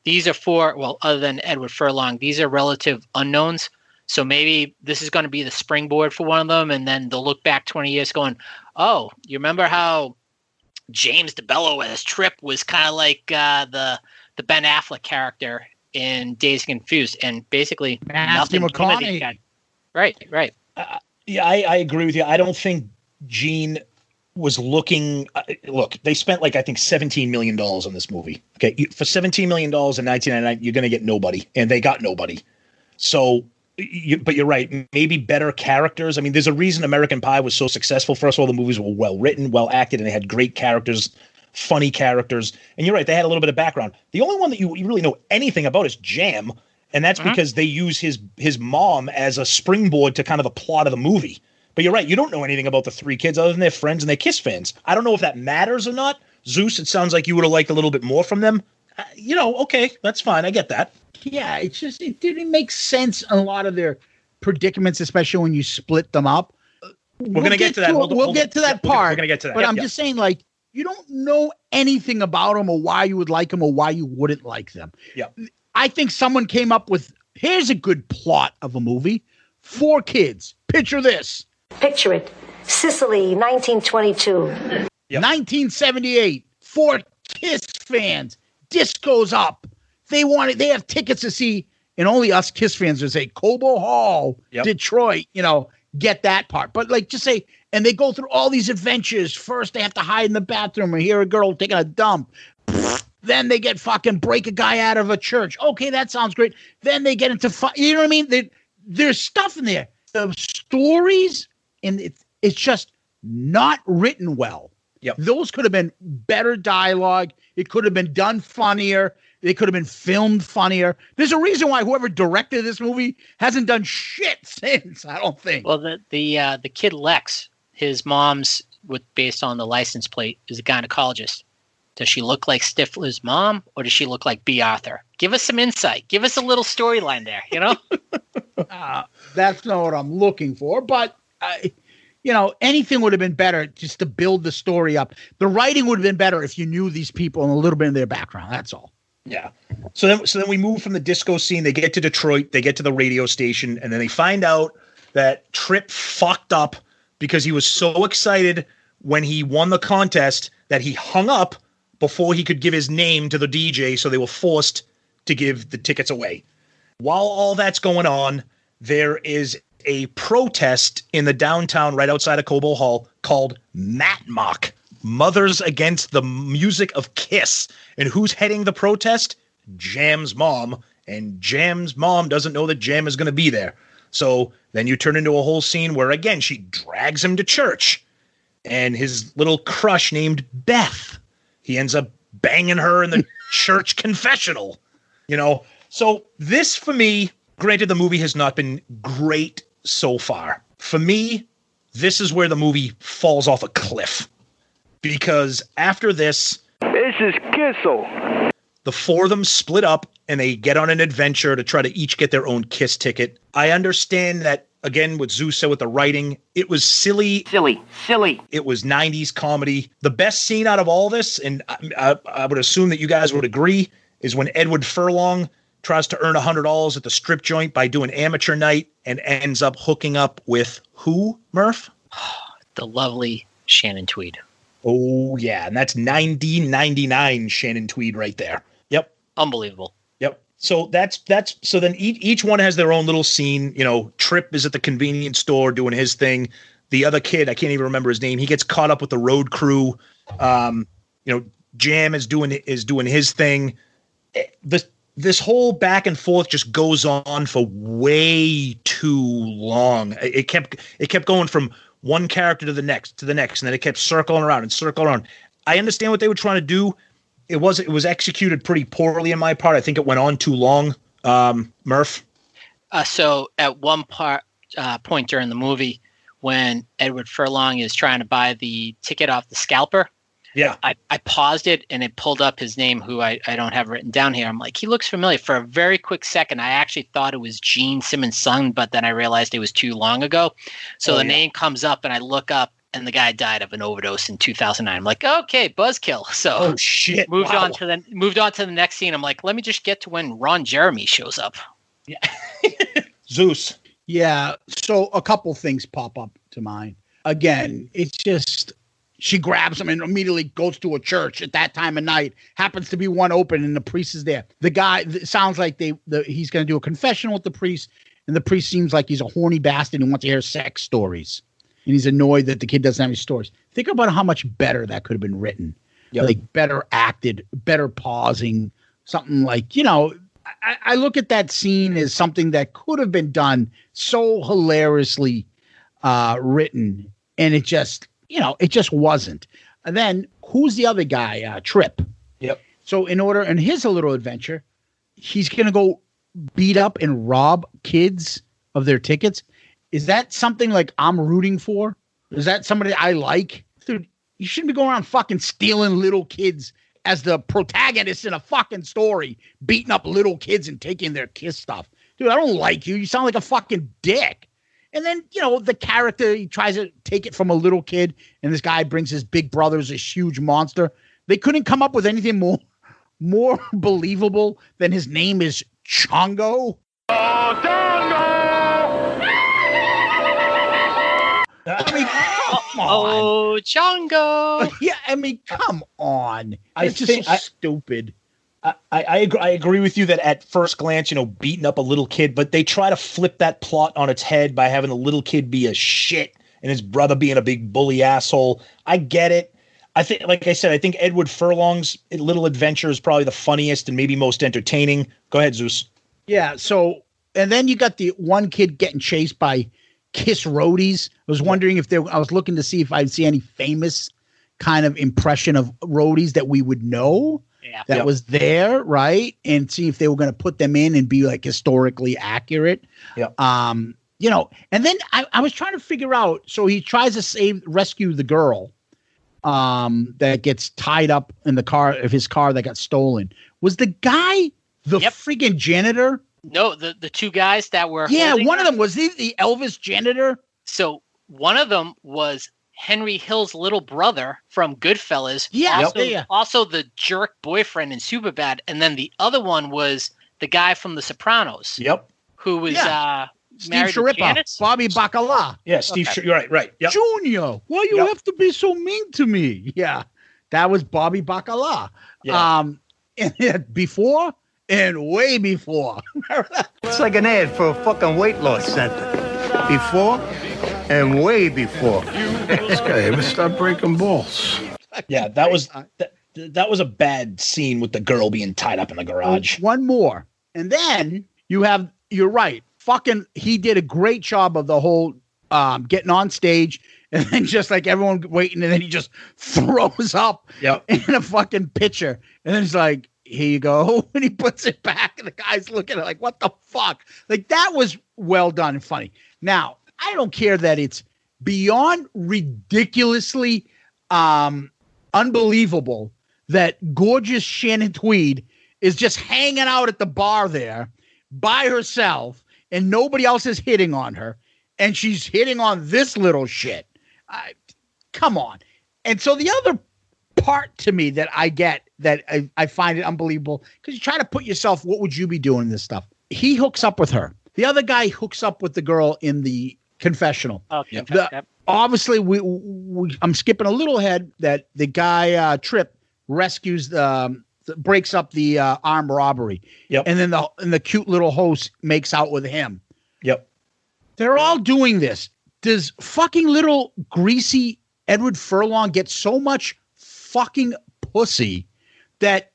these are other than Edward Furlong, these are relative unknowns. So maybe this is going to be the springboard for one of them, and then they'll look back 20 years going, oh, you remember how James DeBello as Trip was kind of like the Ben Affleck character in Dazed and Confused, and basically Matthew McConaughey. Right. Yeah, I agree with you. I don't think Gene was looking. Look, they spent I think $17 million on this movie. Okay, for $17 million in 1999, you're going to get nobody, and they got nobody. So, but you're right. Maybe better characters. I mean, there's a reason American Pie was so successful. First of all, the movies were well written, well acted, and they had great characters, funny characters. And you're right, they had a little bit of background. The only one that you really know anything about is Jam, and that's because they use his mom as a springboard to kind of the plot of the movie. But you're right, you don't know anything about the three kids other than their friends and their Kiss fans. I don't know if that matters or not. Zeus, it sounds like you would have liked a little bit more from them. Okay, that's fine. I get that. Yeah, it's just, it didn't make sense in a lot of their predicaments, especially when you split them up. We're going to get to that. We'll get to that part. We're going to get to that. But I'm just saying, you don't know anything about them or why you would like them or why you wouldn't like them. Yeah. I think someone came up with, here's a good plot of a movie. 4 kids. Picture this. Picture it. Sicily, 1922. Yep. 1978. 4 Kiss fans. Disco's up. They have tickets to see, and only us Kiss fans would say Cobo Hall, Detroit, get that part. But just say, and they go through all these adventures. First, they have to hide in the bathroom or hear a girl taking a dump. Then they get fucking break a guy out of a church. Okay, that sounds great. Then they get into you know what I mean? There's stuff in there. The stories, and it's just not written well. Yep. Those could have been better dialogue. It could have been done funnier. They could have been filmed funnier. There's a reason why whoever directed this movie hasn't done shit since, I don't think. Well, the kid Lex, his mom's, based on the license plate, is a gynecologist. Does she look like Stifler's mom, or does she look like B. Arthur? Give us some insight. Give us a little storyline there, That's not what I'm looking for, but anything would have been better just to build the story up. The writing would have been better if you knew these people and a little bit of their background. That's all. Yeah. So then we move from the disco scene. They get to Detroit. They get to the radio station, and then they find out that Tripp fucked up because he was so excited when he won the contest that he hung up before he could give his name to the DJ, so they were forced to give the tickets away. While all that's going on, there is a protest in the downtown right outside of Cobo Hall called Matmock, Mothers Against the Music of Kiss. And who's heading the protest? Jam's mom. And Jam's mom doesn't know that Jam is going to be there. So then you turn into a whole scene where, again, she drags him to church. And his little crush named Beth, he ends up banging her in the church confessional. So this, for me, granted, the movie has not been great so far. For me, this is where the movie falls off a cliff. Because after this is Kissel. The 4 of them split up and they get on an adventure to try to each get their own Kiss ticket. I understand that, again, what Zeus said with the writing, it was silly. It was 90s comedy. The best scene out of all this, and I would assume that you guys would agree, is when Edward Furlong tries to earn $100 at the strip joint by doing amateur night and ends up hooking up with who, Murph? The lovely Shannon Tweed. Oh, yeah. And that's 90.99 Shannon Tweed right there. Yep. Unbelievable. Yep. So so then each one has their own little scene. You know, Trip is at the convenience store doing his thing. The other kid, I can't even remember his name. He gets caught up with the road crew. Jam is doing his thing. This whole back and forth just goes on for way too long. It kept going from one character to the next, and then it kept circling around. I understand what they were trying to do. It was executed pretty poorly in my part. I think it went on too long. Murph. So at one point during the movie, when Edward Furlong is trying to buy the ticket off the scalper, yeah, I paused it and it pulled up his name, who I don't have written down here. I'm like, he looks familiar. For a very quick second, I actually thought it was Gene Simmons' son, but then I realized it was too long ago. So name comes up and I look up and the guy died of an overdose in 2009. I'm like, okay, buzzkill. So oh shit, moved on to the next scene. I'm like, let me just get to when Ron Jeremy shows up. Yeah. Zeus. Yeah. So a couple things pop up to mind. Again, it's just she grabs him and immediately goes to a church at that time of night. Happens to be one open and the priest is there. The guy sounds like he's going to do a confession with the priest, and the priest seems like he's a horny bastard and wants to hear sex stories. And he's annoyed that the kid doesn't have any stories. Think about how much better that could have been written. Yep. Like better acted, better pausing, something like, I look at that scene as something that could have been done so hilariously written, and it just wasn't. And then who's the other guy? Trip. Yep. So in his little adventure, he's going to go beat up and rob kids of their tickets. Is that something like I'm rooting for? Is that somebody I like? Dude, you shouldn't be going around fucking stealing little kids as the protagonist in a fucking story, beating up little kids and taking their kiss stuff. Dude, I don't like you. You sound like a fucking dick. And then, the character, he tries to take it from a little kid, and this guy brings his big brother as this huge monster. They couldn't come up with anything more believable than his name is Chongo. Oh, Chongo! I mean, come on. Oh, Chongo. Yeah, I mean, come on. It's just so stupid. I agree with you that at first glance, beating up a little kid, but they try to flip that plot on its head by having the little kid be a shit and his brother being a big bully asshole. I get it. I think, like I said, I think Edward Furlong's little adventure is probably the funniest and maybe most entertaining. Go ahead, Zeus. Yeah. So, and then you got the one kid getting chased by Kiss roadies. I was wondering I was looking to see if I'd see any famous kind of impression of roadies that we would know that was there, right? And see if they were going to put them in and be like historically accurate. Yeah. And then I was trying to figure out, so he tries to rescue the girl that gets tied up in the car of his car that got stolen. Was the guy the freaking janitor? No, the two guys that were one of them was the Elvis janitor. So one of them was Henry Hill's little brother from Goodfellas. Yeah, also the jerk boyfriend in Superbad, and then the other one was the guy from The Sopranos. Yep. Who was Steve married to Sharippa, Janet? Bobby Bacala. Yeah, Steve. You're right. Yep. Junior, why you have to be so mean to me? Yeah, that was Bobby Bacala. Yeah. And before. And way before. It's like an ad for a fucking weight loss center. Before and way before. This guy ever stop breaking balls? Yeah, that was a bad scene with the girl being tied up in the garage. One more. And then you're right. He did a great job of the whole getting on stage and then just like everyone waiting, and then he just throws up in a fucking picture. And then he's like, here you go. And he puts it back, and the guy's looking at it like, what the fuck? Like, that was well done and funny. Now, I don't care that it's beyond ridiculously unbelievable that gorgeous Shannon Tweed is just hanging out at the bar there by herself, and nobody else is hitting on her, and she's hitting on this little shit. Come on. And so the other part to me that I get that I find it unbelievable because you try to put yourself, what would you be doing in this stuff? He hooks up with her. The other guy hooks up with the girl in the confessional. Okay. Obviously, I'm skipping a little ahead that the guy Trip rescues breaks up the armed robbery. Yep. And then the cute little host makes out with him. Yep. They're all doing this. Does fucking little greasy Edward Furlong get so much fucking pussy that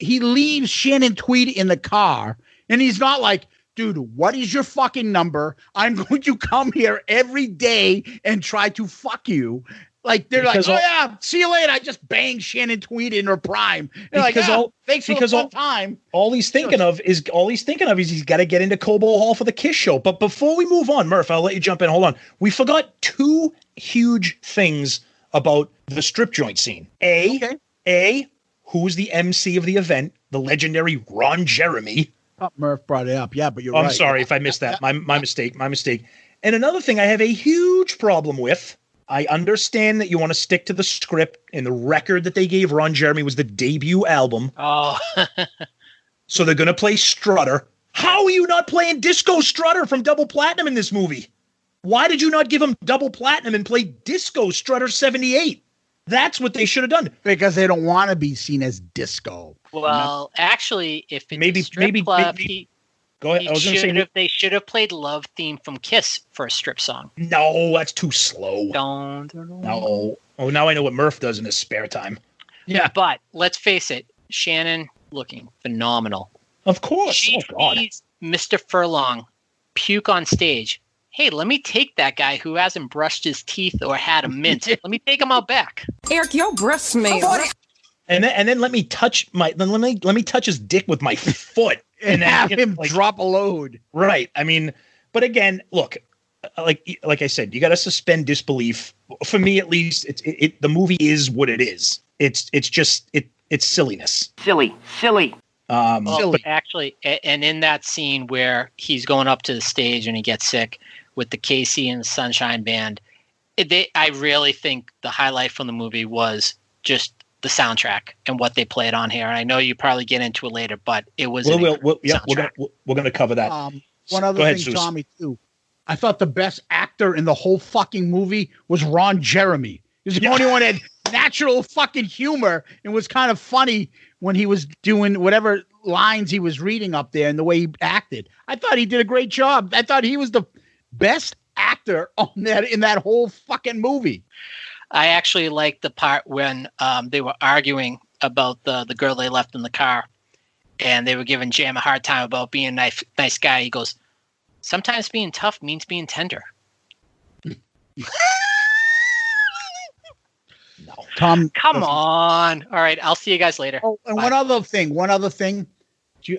he leaves Shannon Tweed in the car and he's not like, dude, what is your fucking number? I'm going to come here every day and try to fuck you. Like, they're like, see you later. I just banged Shannon Tweed in her prime. They're like, thanks for the fun time. All he's thinking of is he's got to get into Cobo Hall for the Kiss show. But before we move on, Murph, I'll let you jump in. Hold on. We forgot two huge things about the strip joint scene. Who's the MC of the event? The legendary Ron Jeremy. Murph brought it up. Yeah, but you're right. I'm sorry if I missed that. My mistake. And another thing I have a huge problem with, I understand that you want to stick to the script, and the record that they gave Ron Jeremy was the debut album. Oh. So they're going to play Strutter. How are you not playing Disco Strutter from Double Platinum in this movie? Why did you not give him Double Platinum and play Disco Strutter 78? That's what they should have done. Because they don't want to be seen as disco. Well, actually, if it's a strip club, go ahead. They should have played Love Theme from Kiss for a strip song. No, that's too slow. Don't. No. Oh, now I know what Murph does in his spare time. Yeah. But let's face it, Shannon looking phenomenal. Of course. She sees Mr. Furlong puke on stage. Hey, let me take that guy who hasn't brushed his teeth or had a mint. Let me take him out back. Eric, your breath smells. And then let me touch his dick with my foot and have him drop a load. Right. I mean, but again, look, like I said, you got to suspend disbelief. For me, at least, the movie is what it is. It's silliness. Silly. But actually, and in that scene where he's going up to the stage and he gets sick with the Casey and the Sunshine Band, I really think the highlight from the movie was just the soundtrack and what they played on here. And I know you probably get into it later, but it was we're going to cover that. One other thing, Zeus. Tommy, too. I thought the best actor in the whole fucking movie was Ron Jeremy. He was the only one that had natural fucking humor and was kind of funny when he was doing whatever lines he was reading up there and the way he acted. I thought he did a great job. I thought he was the best actor in that whole fucking movie. I actually liked the part when they were arguing about the girl they left in the car, and they were giving Jam a hard time about being a nice guy. He goes, sometimes being tough means being tender. No. Tom, come on. All right, I'll see you guys later. Oh, and one other thing.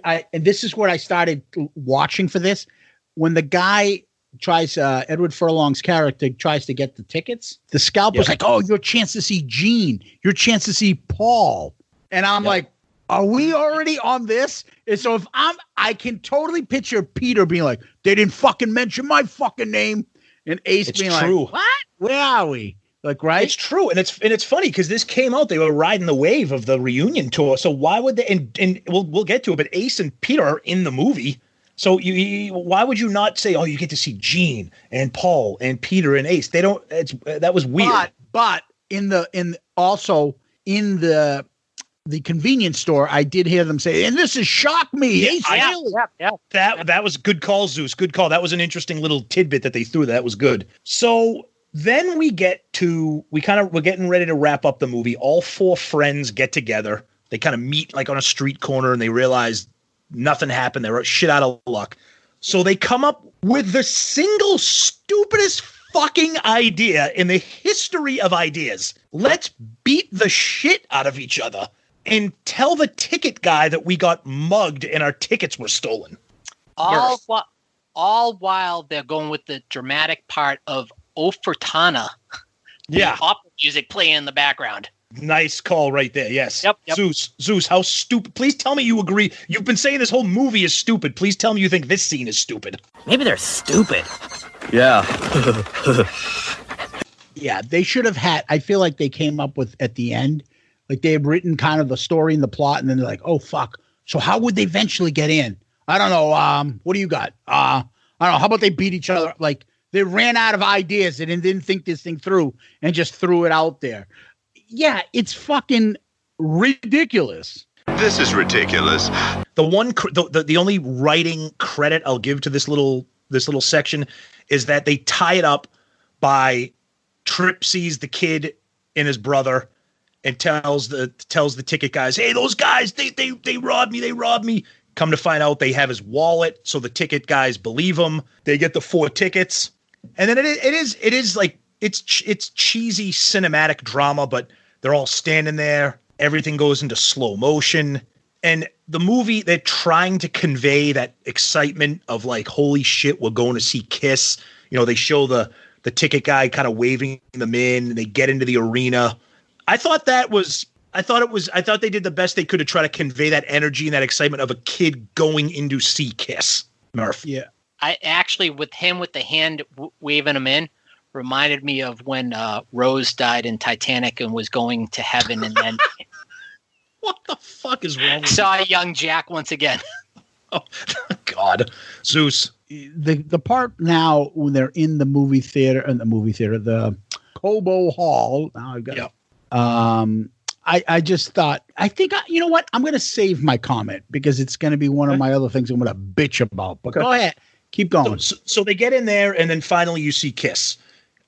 And this is what I started watching for this. When the guy tries, Edward Furlong's character tries to get the tickets, the scalper's like, oh, your chance to see Gene, your chance to see Paul. And I'm like, are we already on this? And so if I can totally picture Peter being like, they didn't fucking mention my fucking name. And Ace being like, what? Where are we? Like, right? It's true. And it's funny because this came out, they were riding the wave of the reunion tour. So why would they, and we'll get to it, but Ace and Peter are in the movie. So why would you not say, oh, you get to see Gene and Paul and Peter and Ace? They don't, that was weird. But in the convenience store, I did hear them say, and this has shocked me. Yeah. That was good call, Zeus. Good call. That was an interesting little tidbit that they threw. That was good. So then we're getting ready to wrap up the movie. All four friends get together. They kind of meet like on a street corner and they realize nothing happened. They were shit out of luck. So they come up with the single stupidest fucking idea in the history of ideas. Let's beat the shit out of each other and tell the ticket guy that we got mugged and our tickets were stolen. All while they're going with the dramatic part of O Fortuna. Yeah. Opera music playing in the background. Nice call right there. Yes. Yep. Zeus, how stupid. Please tell me you agree. You've been saying this whole movie is stupid. Please tell me you think this scene is stupid. Maybe they're stupid. Yeah. Yeah, they should have had, I feel like they came up with at the end Like they had written kind of the story and the plot, and then they're like, oh fuck. So how would they eventually get in? I don't know. What do you got? I don't know. How about they beat each other? Like they ran out of ideas and didn't think this thing through and just threw it out there. Yeah, it's fucking ridiculous. This is ridiculous. The only writing credit I'll give to this little section is that they tie it up by Trip sees the kid and his brother and tells the ticket guys, hey, those guys, they robbed me. Come to find out they have his wallet, so the ticket guys believe him. They get the 4 tickets. And then it is like it's cheesy cinematic drama, but they're all standing there. Everything goes into slow motion. And the movie, they're trying to convey that excitement of like, holy shit, we're going to see Kiss. You know, they show the ticket guy kind of waving them in, and they get into the arena. I thought they did the best they could to try to convey that energy and that excitement of a kid going in to see Kiss. Murph. Yeah. I actually, with him with the hand waving him in, reminded me of when Rose died in Titanic and was going to heaven, and then what the fuck is wrong with saw young Jack once again. Oh God, Zeus. The part now when they're in the movie theater, the Cobo Hall. Now I've got. Yep. I just thought, you know what? I'm going to save my comment because it's going to be one of my other things I'm going to bitch about. But go ahead. Keep going. So they get in there, and then finally you see Kiss.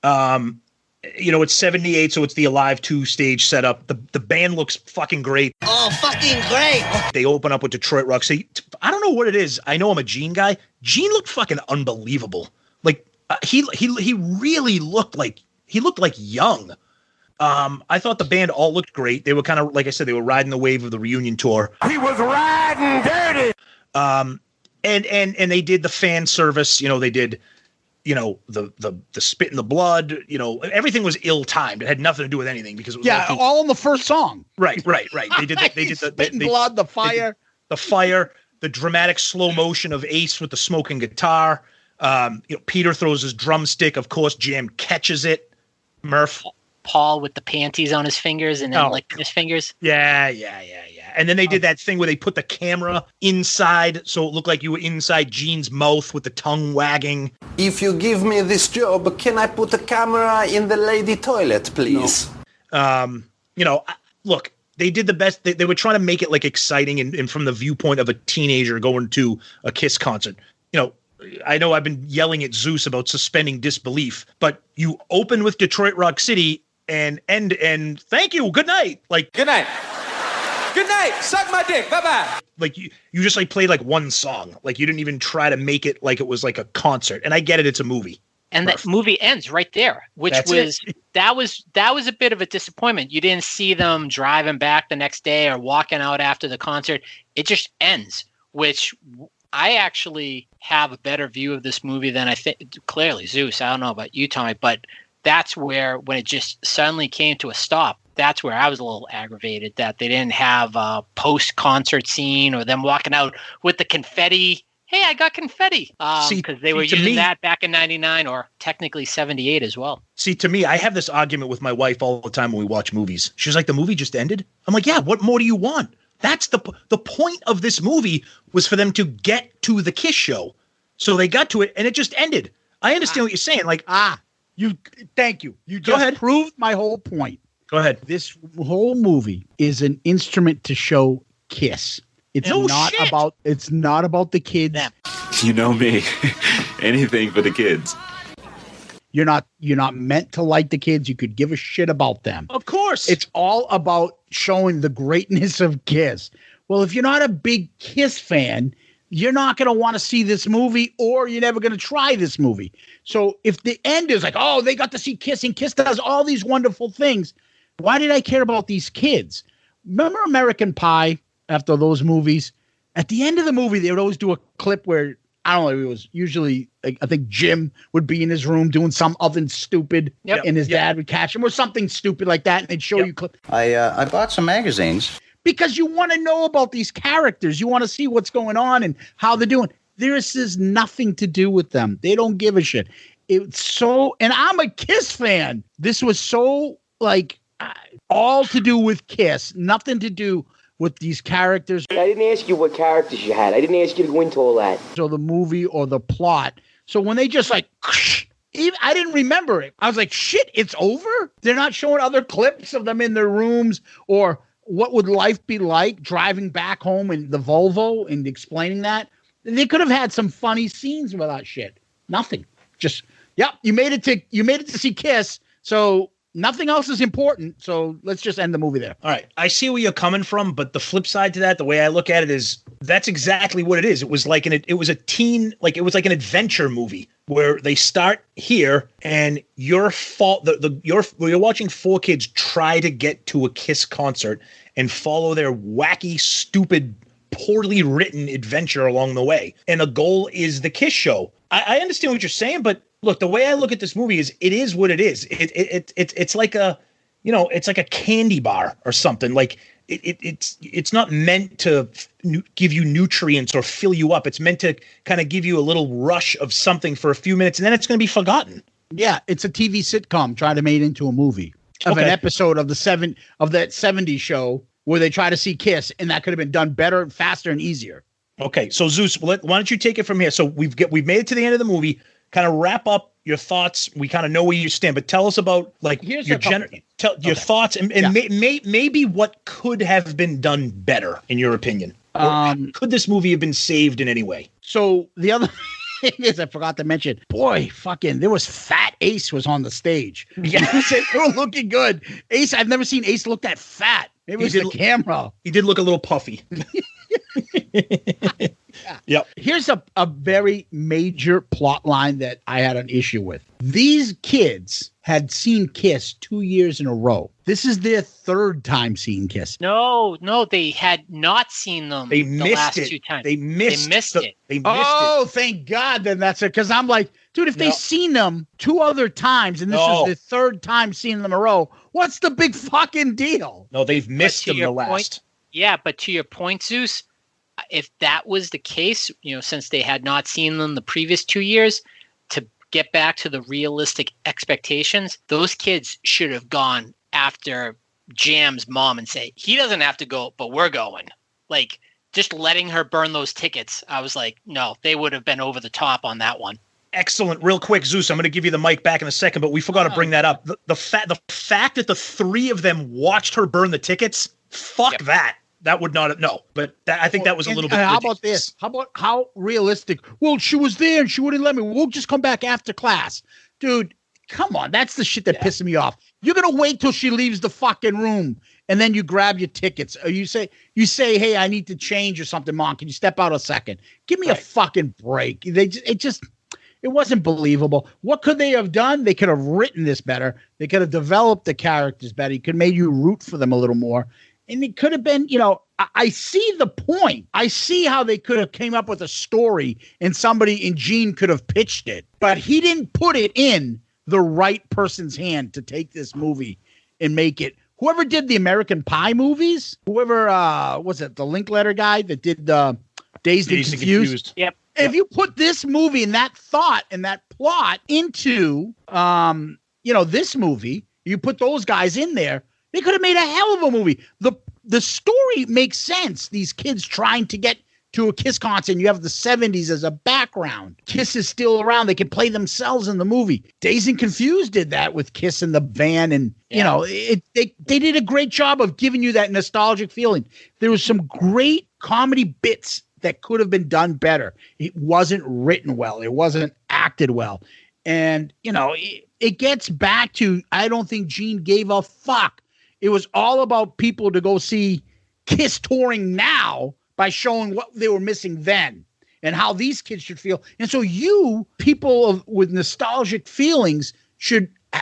It's 78, so it's the Alive 2 stage setup. The band looks fucking great. Oh, fucking great. They open up with Detroit Rock. So I don't know what it is. I know I'm a Gene guy. Gene looked fucking unbelievable. Like he really looked like young. I thought the band all looked great. They were kind of, like I said, they were riding the wave of the reunion tour. He was riding dirty. And they did the fan service. They did, the spit in the blood. Everything was ill-timed. It had nothing to do with anything because it was all in the first song. Right. They did that. They did the spit and blood, the fire, the dramatic slow motion of Ace with the smoking guitar. Peter throws his drumstick. Of course, Jam catches it. Murph. Paul with the panties on his fingers and then licking his fingers. Yeah. And then they did that thing where they put the camera inside, so it looked like you were inside Gene's mouth with the tongue wagging. If you give me this job, can I put a camera in the lady toilet, please? No. Look, they did the best. They were trying to make it like exciting and from the viewpoint of a teenager going to a Kiss concert. I know I've been yelling at Zeus about suspending disbelief, but you open with Detroit Rock City and thank you, good night. Like good night. Good night. Suck my dick. Bye-bye. Like you just like played like one song. Like you didn't even try to make it like it was like a concert. And I get it, it's a movie. And that movie ends right there, which that was a bit of a disappointment. You didn't see them driving back the next day or walking out after the concert. It just ends, which I actually have a better view of this movie than I think. Clearly, Zeus, I don't know about you, Tommy, but that's where, when it just suddenly came to a stop, that's where I was a little aggravated that they didn't have a post-concert scene or them walking out with the confetti. Hey, I got confetti. Because they were using that back in 99 or technically 78 as well. See, to me, I have this argument with my wife all the time when we watch movies. She's like, the movie just ended? I'm like, yeah, what more do you want? That's the point of this movie was for them to get to the Kiss show. So they got to it and it just ended. I understand what you're saying. Like, thank you. You just proved my whole point. Go ahead. This whole movie is an instrument to show Kiss. It's not about the kids. You know me. Anything for the kids. You're not meant to like the kids. You could give a shit about them. Of course. It's all about showing the greatness of Kiss. Well, if you're not a big Kiss fan, you're not going to want to see this movie, or you're never going to try this movie. So if the end is like, oh, they got to see Kiss and Kiss does all these wonderful things, why did I care about these kids? Remember American Pie? After those movies, at the end of the movie, they would always do a clip where, I don't know, it was usually, I think Jim would be in his room doing something stupid, and his dad would catch him or something stupid like that, and they'd show you clip. I bought some magazines. Because you want to know about these characters. You want to see what's going on and how they're doing. This is nothing to do with them. They don't give a shit. It's so, and I'm a Kiss fan. This was so, like, all to do with Kiss, nothing to do with these characters. I didn't ask you what characters you had. I didn't ask you to go into all that. Or the movie or the plot. So when they just like, I didn't remember it. I was like, shit, it's over? They're not showing other clips of them in their rooms or what would life be like driving back home in the Volvo and explaining that. They could have had some funny scenes with that shit. Nothing. Just, yep, you made it to see Kiss. So nothing else is important. So let's just end the movie there. All right. I see where you're coming from, but the flip side to that, the way I look at it is that's exactly what it is. It was like it was an adventure movie where they start here and you're watching four kids try to get to a Kiss concert and follow their wacky, stupid, poorly written adventure along the way. And the goal is the Kiss show. I understand what you're saying, but look, the way I look at this movie is it is what it is. It's like it's like a candy bar or something. Like it's not meant to give you nutrients or fill you up. It's meant to kind of give you a little rush of something for a few minutes, and then it's going to be forgotten. Yeah, it's a TV sitcom trying to make it into a movie of an episode of that 70s show where they try to see Kiss, and that could have been done better, faster, and easier. Okay, so Zeus, why don't you take it from here? So we've made it to the end of the movie. Kind of wrap up your thoughts. We kind of know where you stand, but tell us about your thoughts and maybe what could have been done better in your opinion. Could this movie have been saved in any way? So the other thing is, I forgot to mention, boy, there was Fat Ace was on the stage. Yeah, they were looking good. Ace, I've never seen Ace look that fat. It was the camera. He did look a little puffy. Yep. Here's a very major plot line that I had an issue with. These kids had seen Kiss 2 years in a row. This is their third time seeing Kiss. No, they had not seen them. They missed last it. 2 times. They missed it. Oh, thank God. Then that's it. Because I'm like, dude, if they've seen them 2 other times and this is the third time seeing them in a row, what's the big fucking deal? No, they've missed them the last. Yeah, but to your point, Zeus, if that was the case, since they had not seen them the previous 2 years, to get back to the realistic expectations, those kids should have gone after Jam's mom and say, he doesn't have to go, but we're going. Like, just letting her burn those tickets. I was like, no, they would have been over the top on that one. Excellent. Real quick, Zeus, I'm going to give you the mic back in a second, but we forgot to bring that up. The fact that the 3 of them watched her burn the tickets, that. That would not have, but I think that was a little bit ridiculous. How about this? How realistic? Well, she was there and she wouldn't let me. We'll just come back after class. Dude, come on. That's the shit that pisses me off. You're going to wait till she leaves the fucking room and then you grab your tickets. Or you say, hey, I need to change or something, Mom. Can you step out a second? Give me a fucking break. It wasn't believable. What could they have done? They could have written this better. They could have developed the characters better. It could have made you root for them a little more. And it could have been, I see the point. I see how they could have came up with a story and somebody in Gene could have pitched it. But he didn't put it in the right person's hand to take this movie and make it. Whoever did the American Pie movies, whoever, was it the Linkletter guy that did Dazed and Confused? Yep. If you put this movie and that thought and that plot into, this movie, you put those guys in there, they could have made a hell of a movie. The story makes sense. These kids trying to get to a Kiss concert, and you have the 70s as a background. Kiss is still around. They can play themselves in the movie. Dazed and Confused did that with Kiss in the van, and they did a great job of giving you that nostalgic feeling. There was some great comedy bits that could have been done better. It wasn't written well. It wasn't acted well. And, it gets back to, I don't think Gene gave a fuck. It was all about people to go see Kiss touring now by showing what they were missing then and how these kids should feel. And so you, people with nostalgic feelings,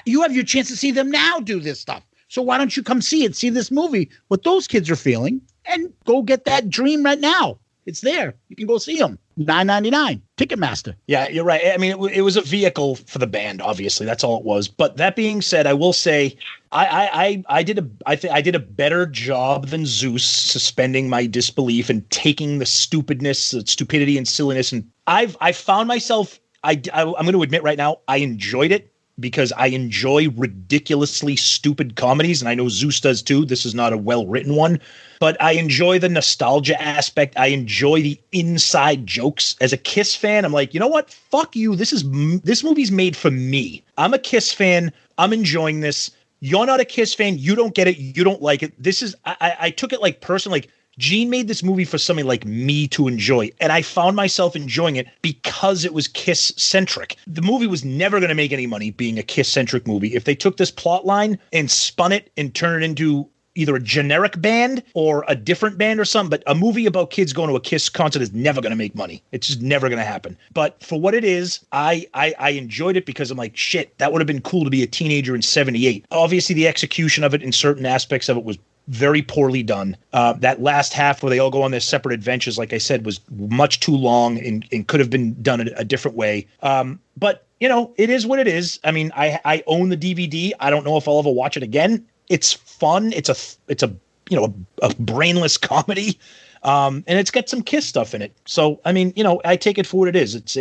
you have your chance to see them now do this stuff. So why don't you come see this movie, what those kids are feeling, and go get that dream right now. It's there. You can go see them. $9.99. Ticketmaster. Yeah, you're right. I mean, it was a vehicle for the band, obviously. That's all it was. But that being said, I will say I did a better job than Zeus suspending my disbelief and taking the stupidity and silliness. And I found myself, I'm going to admit right now, I enjoyed it because I enjoy ridiculously stupid comedies, and I know Zeus does too. This is not a well-written one, but I enjoy the nostalgia aspect. I enjoy the inside jokes. As a Kiss fan, I'm like, you know what? Fuck you. This movie's made for me. I'm a Kiss fan. I'm enjoying this. You're not a Kiss fan. You don't get it. You don't like it. This is, I took it like personally, like Gene made this movie for somebody like me to enjoy. And I found myself enjoying it because it was Kiss centric. The movie was never going to make any money being a Kiss centric movie. If they took this plot line and spun it and turned it into either a generic band or a different band or something, but a movie about kids going to a Kiss concert is never going to make money. It's just never going to happen. But for what it is, I enjoyed it because I'm like, shit, that would have been cool to be a teenager in 78. Obviously, the execution of it in certain aspects of it was very poorly done. That last half where they all go on their separate adventures, like I said, was much too long and could have been done a different way. But, you know, it is what it is. I mean, I own the DVD. I don't know if I'll ever watch it again. It's fun. It's a you know, a brainless comedy. And it's got some Kiss stuff in it. So, I mean, you know, I take it for what it is.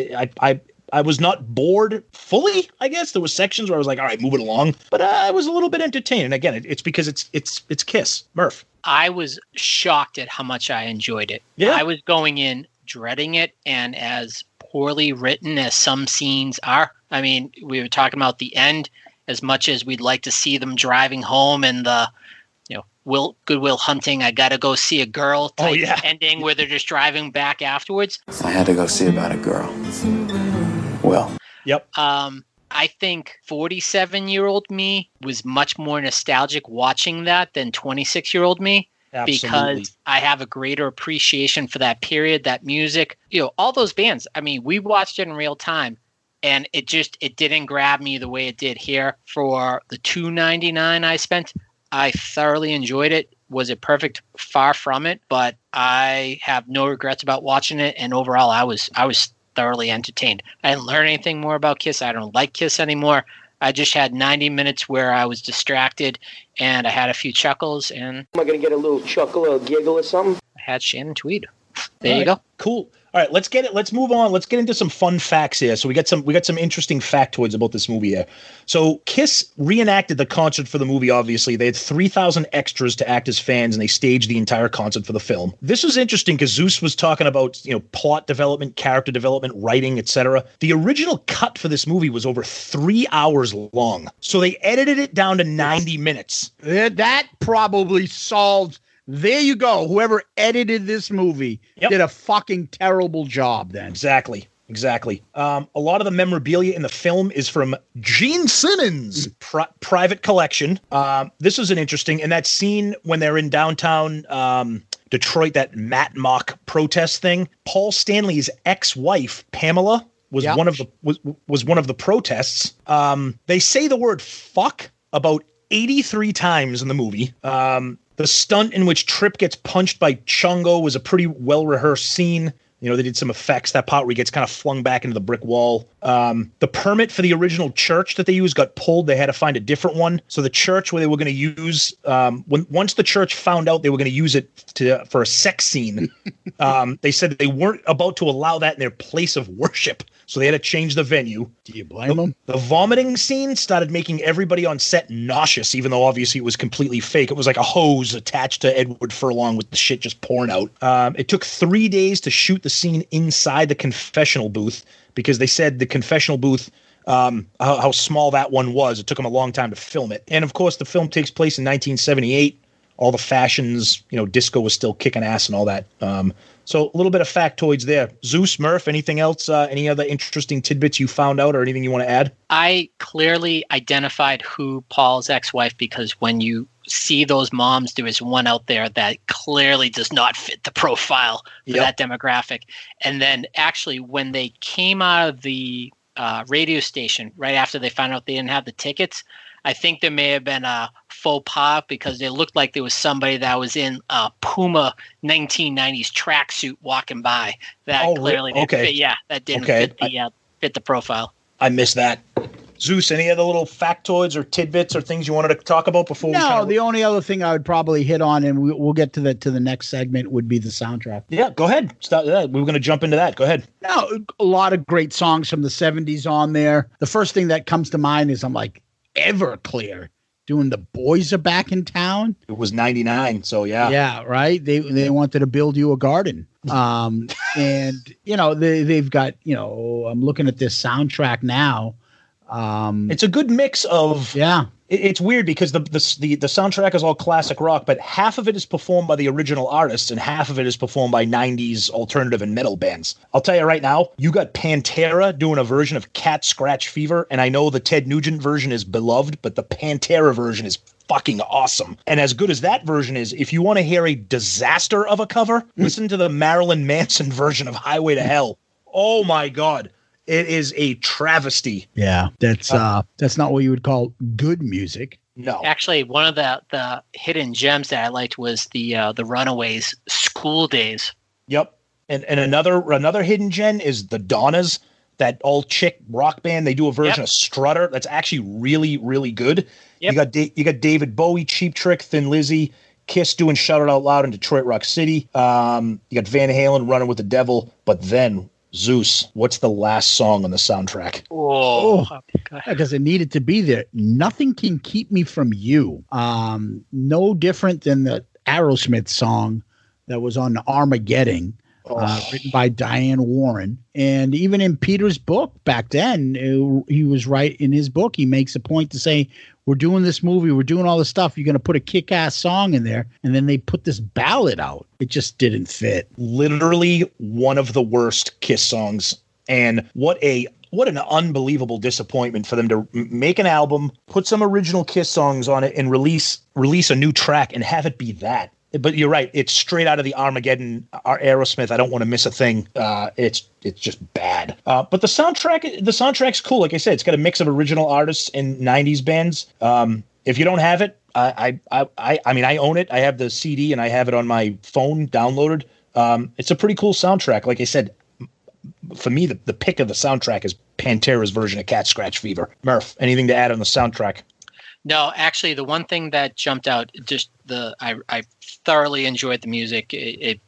I was not bored fully, I guess. There was sections where I was like, all right, move it along. But I was a little bit entertained. And again, it's because it's Kiss. Murph. I was shocked at how much I enjoyed it. Yeah. I was going in dreading it, and as poorly written as some scenes are. I mean, we were talking about the end. As much as we'd like to see them driving home and the, you know, Goodwill Hunting, I gotta go see a girl type ending where they're just driving back afterwards. I had to go see about a girl. Well. Yep. I think 47-year-old me was much more nostalgic watching that than 26-year-old me. Absolutely. Because I have a greater appreciation for that period, that music, you know, all those bands. I mean, we watched it in real time. And it didn't grab me the way it did here. For the $2.99 I spent, I thoroughly enjoyed it. Was it perfect? Far from it, but I have no regrets about watching it. And overall, I was thoroughly entertained. I didn't learn anything more about Kiss. I don't like Kiss anymore. I just had 90 minutes where I was distracted, and I had a few chuckles. And am I going to get a little chuckle or a giggle or something? I had Shannon Tweed. There you go. Cool. All right, let's move on. Let's get into some fun facts here. So we got some interesting factoids about this movie here. So Kiss reenacted the concert for the movie, obviously. They had 3,000 extras to act as fans, and they staged the entire concert for the film. This was interesting because Zeus was talking about, you know, plot development, character development, writing, etc. The original cut for this movie was over 3 hours long. So they edited it down to 90 minutes. That probably solved. There you go. Whoever edited this movie did a fucking terrible job then. Exactly. A lot of the memorabilia in the film is from Gene Simmons' private collection. This was an interesting, and that scene when they're in downtown Detroit, that Matt Mock protest thing, Paul Stanley's ex-wife, Pamela, was one of the protests. They say the word fuck about 83 times in the movie. The stunt in which Tripp gets punched by Chungo was a pretty well-rehearsed scene. You know, they did some effects, that part where he gets kind of flung back into the brick wall. The permit for the original church that they used got pulled. They had to find a different one. So the church where they were going to use, once the church found out they were going to use it for a sex scene, they said that they weren't about to allow that in their place of worship. So they had to change the venue. Do you blame them? The vomiting scene started making everybody on set nauseous, even though obviously it was completely fake. It was like a hose attached to Edward Furlong with the shit just pouring out. It took 3 days to shoot the scene inside the confessional booth because they said the confessional booth, how small that one was. It took them a long time to film it. And of course, the film takes place in 1978. All the fashions, you know, disco was still kicking ass and all that. So a little bit of factoids there. Zeus, Murph, anything else? Any other interesting tidbits you found out or anything you want to add? I clearly identified who Paul's ex-wife, because when you see those moms, there is one out there that clearly does not fit the profile for that demographic. And then actually when they came out of the radio station right after they found out they didn't have the tickets, I think there may have been a faux pas because it looked like there was somebody that was in a Puma 1990s tracksuit walking by that clearly didn't fit. Yeah, that didn't fit the profile. I missed that. Zeus, any other little factoids or tidbits or things you wanted to talk about before? No, the only other thing I would probably hit on, and we'll get to the next segment, would be the soundtrack. Yeah, go ahead. Start that. We were going to jump into that. Go ahead. No, a lot of great songs from the 70s on there. The first thing that comes to mind is I'm like, Everclear doing The Boys Are Back in Town. It was 99, so yeah. Yeah, right? They wanted to build you a garden. And, they've got, I'm looking at this soundtrack now. It's a good mix of It's weird because the soundtrack is all classic rock, but half of it is performed by the original artists and half of it is performed by 90s alternative and metal bands. I'll tell you right now, you got Pantera doing a version of Cat Scratch Fever, and I know the Ted Nugent version is beloved, but the Pantera version is fucking awesome. And as good as that version is, if you want to hear a disaster of a cover, listen to the Marilyn Manson version of Highway to Hell. Oh my God. It is a travesty. Yeah, that's not what you would call good music. No. Actually, one of the hidden gems that I liked was the Runaways' School Days. Yep. And another hidden gem is the Donnas, that all-chick rock band. They do a version of Strutter that's actually really, really good. Yep. You got David Bowie, Cheap Trick, Thin Lizzy, Kiss doing Shout It Out Loud in Detroit Rock City. You got Van Halen running with the devil. But then Zeus, what's the last song on the soundtrack? Oh, because it needed to be there. Nothing Can Keep Me From You. No different than the Aerosmith song that was on Armageddon, written by Diane Warren. And even in Peter's book back then, he was right in his book. He makes a point to say, we're doing this movie, we're doing all this stuff, you're going to put a kick-ass song in there. And then they put this ballad out. It just didn't fit. Literally one of the worst Kiss songs. And what an unbelievable disappointment for them to make an album, put some original Kiss songs on it, and release a new track and have it be that. But you're right. It's straight out of the Armageddon, Aerosmith. I Don't Want to Miss a Thing. It's just bad. But the soundtrack's cool. Like I said, it's got a mix of original artists and 90s bands. If you don't have it, I mean, I own it. I have the CD and I have it on my phone downloaded. It's a pretty cool soundtrack. Like I said, for me, the pick of the soundtrack is Pantera's version of Cat Scratch Fever. Murph, anything to add on the soundtrack? No, actually, the one thing that jumped out, I thoroughly enjoyed the music. Even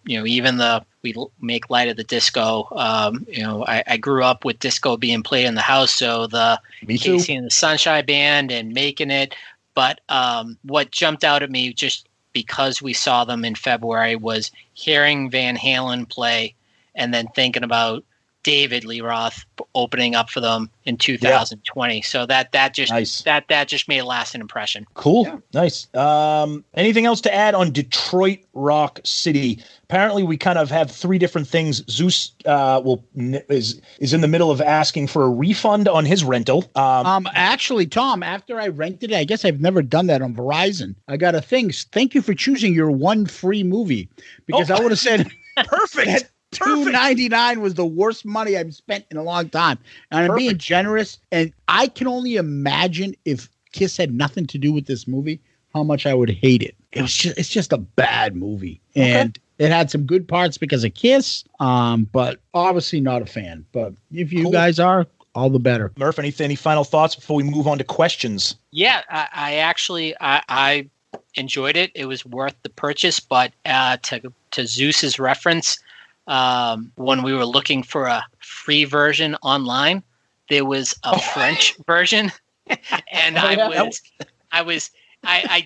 we make light of the disco. I grew up with disco being played in the house, so the Casey and the Sunshine Band and making it. But what jumped out at me, just because we saw them in February, was hearing Van Halen play and then thinking about David Lee Roth opening up for them in 2020. Yeah. So that just nice. that just made a lasting impression. Cool. Yeah. Nice. Anything else to add on Detroit Rock City? Apparently we kind of have three different things. Zeus is in the middle of asking for a refund on his rental. Actually, Tom, after I rented it, I guess I've never done that on Verizon. I got a thing. Thank you for choosing your one free movie, because I would have said perfect. $2.99 was the worst money I've spent in a long time. And I'm being generous. And I can only imagine if Kiss had nothing to do with this movie, how much I would hate it. It's just a bad movie. And it had some good parts because of Kiss, but obviously not a fan. But if you guys are, all the better. Murph, any final thoughts before we move on to questions? Yeah, I actually enjoyed it. It was worth the purchase. But to Zeus's reference, when we were looking for a free version online, there was a French version, and I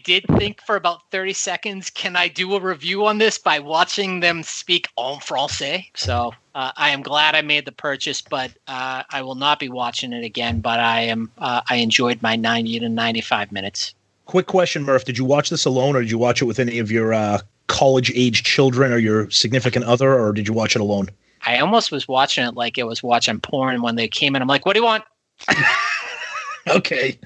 did think for about 30 seconds, can I do a review on this by watching them speak en français? So I am glad I made the purchase, but I will not be watching it again. But I enjoyed my 90 to 95 minutes. Quick question, Murph. Did you watch this alone, or did you watch it with any of your college-age children or your significant other, or did you watch it alone? I almost was watching it like it was watching porn. When they came in, I'm like, what do you want? Okay.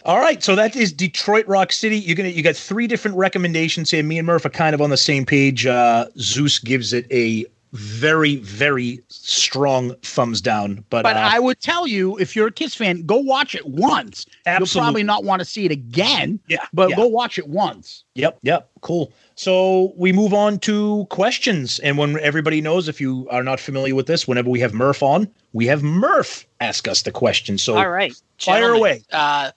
All right. So that is Detroit Rock City. You got three different recommendations here. Me and Murph are kind of on the same page. Zeus gives it a very, very strong thumbs down. But I would tell you, if you're a Kiss fan, go watch it once. Absolutely. You'll probably not want to see it again. But go watch it once. Yep. Cool. So we move on to questions. And when everybody knows, if you are not familiar with this, whenever we have Murph on, we have Murph ask us the question. So all right, fire away.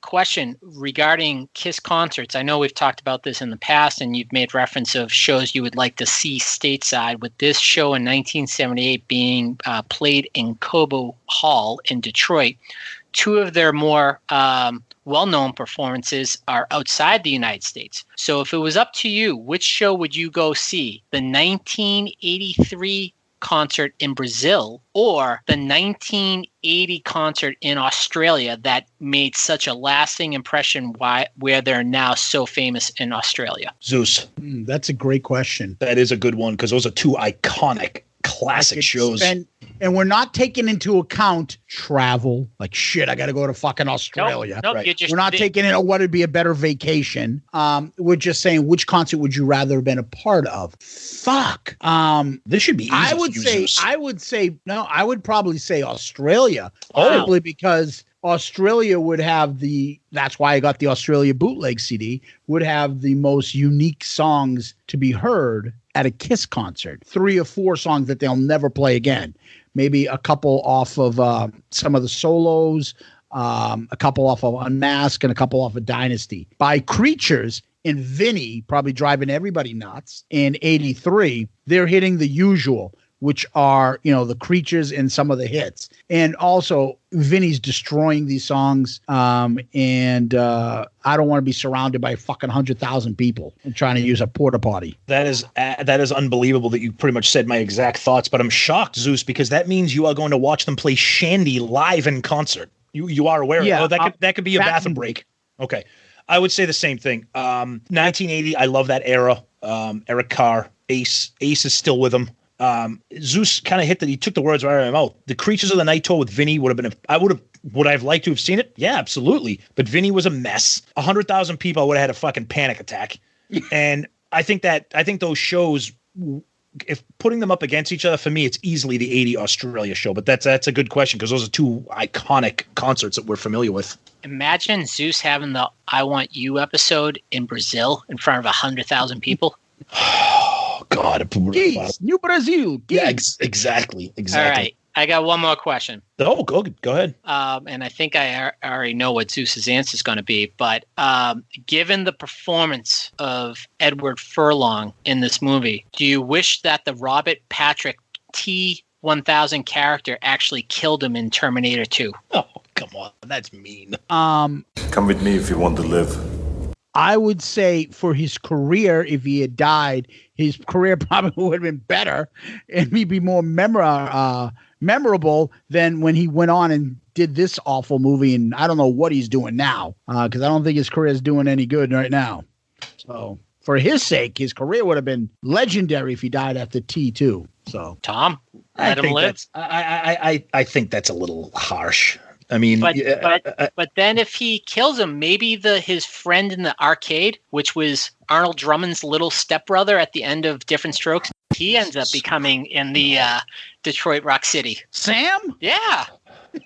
Question regarding KISS concerts. I know we've talked about this in the past, and you've made reference of shows you would like to see stateside. With this show in 1978 being played in Cobo Hall in Detroit, two of their more well-known performances are outside the United States. So if it was up to you, which show would you go see? The 1983 concert in Brazil or the 1980 concert in Australia that made such a lasting impression where they're now so famous in Australia? Zeus. That's a great question. That is a good one because those are two iconic classic shows. And we're not taking into account travel. Like, shit, I got to go to fucking Australia. Nope, right. We're not taking in what would be a better vacation. We're just saying, which concert would you rather have been a part of? Fuck. This should be easy. I would probably say Australia. Simply because Australia would have that's why I got the Australia bootleg CD, would have the most unique songs to be heard at a KISS concert. 3 or 4 songs that they'll never play again. Maybe a couple off of some of the solos, a couple off of Unmasked, and a couple off of Dynasty. By Creatures and Vinny, probably driving everybody nuts, in 83, they're hitting the usual, which are, the Creatures and some of the hits. And also, Vinny's destroying these songs, and I don't want to be surrounded by fucking 100,000 people and trying to use a porta potty. That is unbelievable that you pretty much said my exact thoughts, but I'm shocked, Zeus, because that means you are going to watch them play Shandy live in concert. You are aware of that could be a bathroom break. Okay. I would say the same thing. 1980, I love that era. Eric Carr, Ace is still with him. Zeus kind of he took the words right out of my mouth. The Creatures of the Night tour with Vinny would I have liked to have seen it? Yeah, absolutely. But Vinny was a mess. 100,000 people, I would have had a fucking panic attack. And I think those shows, if putting them up against each other, for me, it's easily the 80 Australia show. But that's a good question because those are two iconic concerts that we're familiar with. Imagine Zeus having the I Want You episode in Brazil in front of 100,000 people. Oh, God. Geese, New Brazil. Geese. Yeah, exactly. All right. I got one more question. Oh, go ahead. And I think I already know what Zeus's answer is going to be. But given the performance of Edward Furlong in this movie, do you wish that the Robert Patrick T-1000 character actually killed him in Terminator 2? Oh, come on. That's mean. Come with me if you want to live. I would say for his career, if he had died, his career probably would have been better and he'd be more memorable than when he went on and did this awful movie. And I don't know what he's doing now because I don't think his career is doing any good right now. So for his sake, his career would have been legendary if he died after T2. So Tom, let him live. I think that's a little harsh. I mean, but then if he kills him, maybe his friend in the arcade, which was Arnold Drummond's little stepbrother at the end of Different Strokes, he ends up becoming in the Detroit Rock City. Sam? Yeah.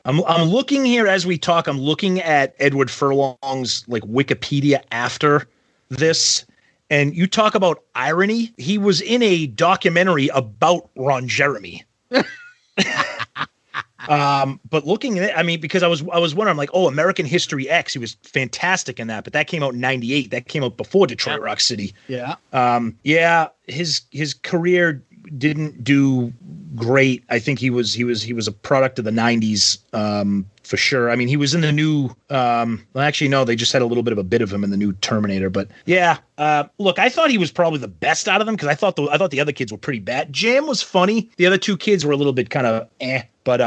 I'm looking here as we talk. I'm looking at Edward Furlong's Wikipedia after this, and you talk about irony. He was in a documentary about Ron Jeremy. But looking at it, because I was wondering, I'm like, oh, American History X, he was fantastic in that, but that came out in 98. That came out before Detroit Rock City. Yeah. His career didn't do great. I think he was a product of the 90s, for sure. I mean, he was in the new, they just had a little bit of a bit of him in the new Terminator, but yeah. Look, I thought he was probably the best out of them because I thought the other kids were pretty bad. Jam was funny. The other two kids were a little bit kind of but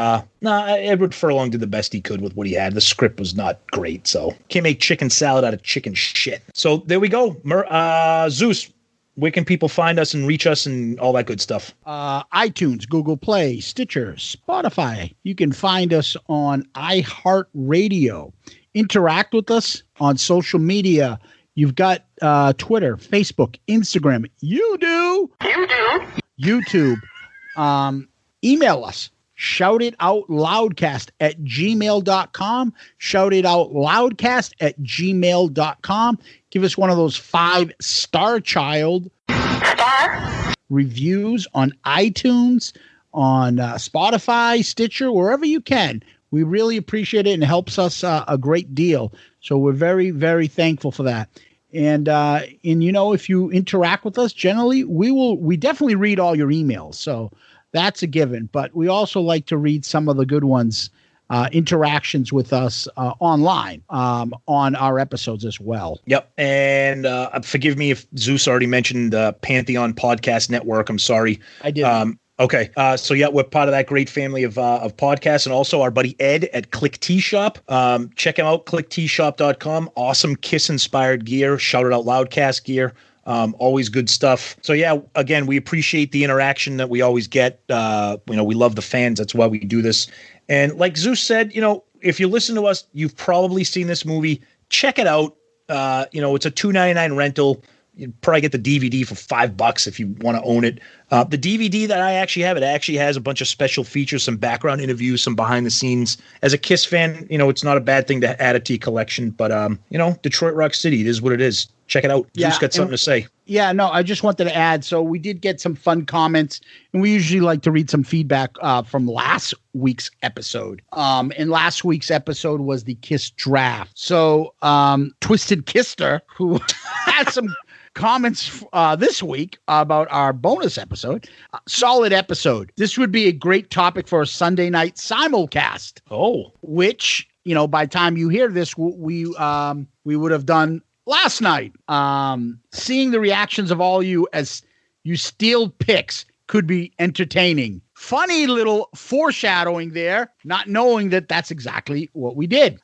Edward Furlong did the best he could with what he had. The script was not great, so can't make chicken salad out of chicken shit. So there we go. Zeus, where can people find us and reach us and all that good stuff? iTunes, Google Play, Stitcher, Spotify. You can find us on iHeartRadio. Interact with us on social media. You've got Twitter, Facebook, Instagram. YouTube. Email us. Shout it out loudcast at gmail.com. Shout it out loudcast at gmail.com. Give us one of those 5-star child reviews on iTunes, on Spotify, Stitcher, wherever you can. We really appreciate it and it helps us a great deal. So we're very, very thankful for that. And if you interact with us, generally, we definitely read all your emails. So that's a given. But we also like to read some of the good ones, interactions with us online on our episodes as well. Yep. And forgive me if Zeus already mentioned the Pantheon Podcast Network. I'm sorry. I did. Okay. So yeah, we're part of that great family of podcasts, and also our buddy Ed at Click Tea Shop. Check him out, clickteashop.com. Awesome Kiss inspired gear. Shout it out Loudcast gear. Always good stuff. So yeah, again, we appreciate the interaction that we always get. We love the fans. That's why we do this. And like Zeus said, if you listen to us, you've probably seen this movie. Check it out. It's a $2.99 rental. You'd probably get the DVD for $5 if you want to own it. The DVD that I actually have, it actually has a bunch of special features, some background interviews, some behind the scenes. As a Kiss fan, it's not a bad thing to add it to your collection. But, Detroit Rock City, it is what it is. Check it out. Zeus got something to say. Yeah, no, I just wanted to add. So we did get some fun comments, and we usually like to read some feedback from last week's episode. And last week's episode was the Kiss draft. So Twisted Kister, who had some comments this week about our bonus episode. Solid episode. This would be a great topic for a Sunday night simulcast. Oh, which, by the time you hear this, we would have done last night. Seeing the reactions of all you as you steal picks could be entertaining. Funny little foreshadowing there, not knowing that that's exactly what we did.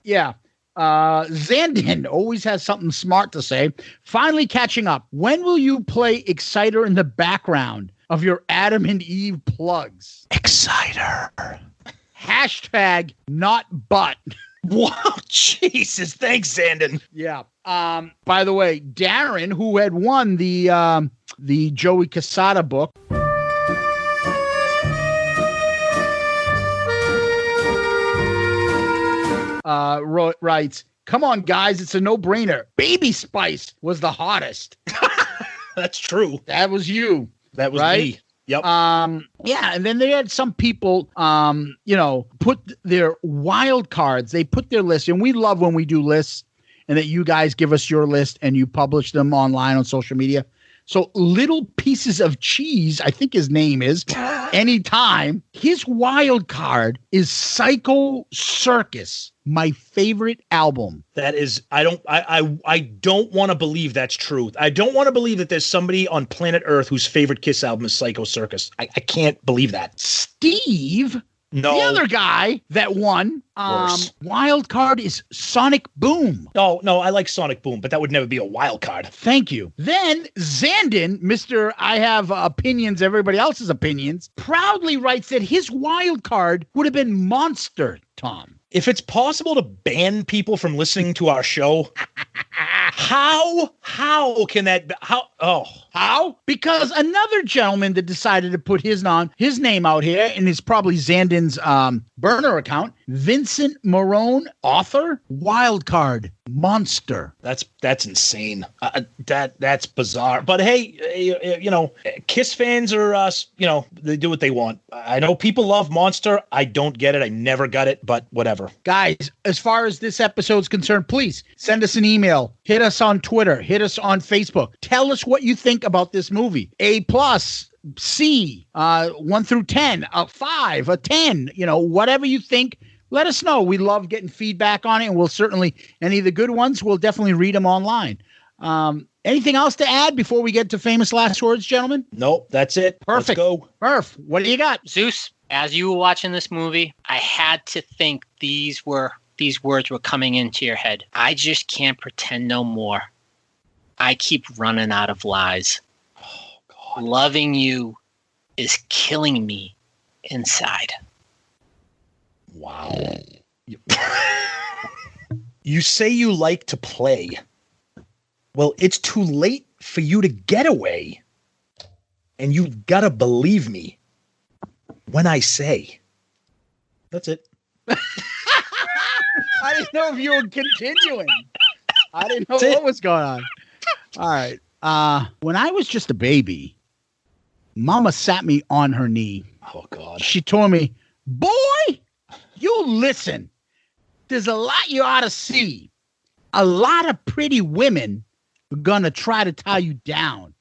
Yeah. Zandon always has something smart to say. Finally catching up. When will you play Exciter in the background of your Adam and Eve plugs? Exciter. Hashtag not but. Wow, Jesus. Thanks, Zandon. Yeah. By the way, Darren, who had won the Joey Casada book, writes, "Come on, guys, it's a no-brainer. Baby Spice was the hottest." That's true. That was you. That was me. Yep. Yeah, and then they had some people, put their wild cards. They put their list, and we love when we do lists, and that you guys give us your list and you publish them online on social media. So Little Pieces of Cheese, I think his name is, anytime. His wild card is Psycho Circus, my favorite album. That is, I don't want to believe that's true. I don't want to believe that there's somebody on planet Earth whose favorite Kiss album is Psycho Circus. I can't believe that. Steve, no, the other guy that won, wild card is Sonic Boom. No, I like Sonic Boom, but that would never be a wild card. Thank you. Then Zandon, Mr. I have opinions, everybody else's opinions, proudly writes that his wild card would have been Monster, Tom. If it's possible to ban people from listening to our show, how can that be? How? Because another gentleman that decided to put his name out here, and it's probably Zandon's burner account, Vincent Marone, author, wildcard, Monster. That's insane. That's bizarre. But hey, Kiss fans are they do what they want. I know people love Monster. I don't get it. I never got it, but whatever. Guys, as far as this episode's concerned, please send us an email, hit us on Twitter, hit us on Facebook. Tell us what you think about this movie. A+, C, 1 through 10, a 5, a 10, whatever you think. Let us know. We love getting feedback on it, and we'll certainly, any of the good ones, we'll definitely read them online. Anything else to add before we get to famous last words, gentlemen? Nope, that's it. Perfect. Let's go. Murph, what do you got? Zeus, as you were watching this movie, I had to think these words were coming into your head. I just can't pretend no more. I keep running out of lies. Oh, God. Loving you is killing me inside. Wow. You say you like to play. Well, it's too late for you to get away. And you've got to believe me when I say. That's it. I didn't know if you were continuing. I didn't know what was going on. All right. When I was just a baby, Mama sat me on her knee. Oh, God. She told me, boy, you listen. There's a lot you ought to see. A lot of pretty women are going to try to tie you down.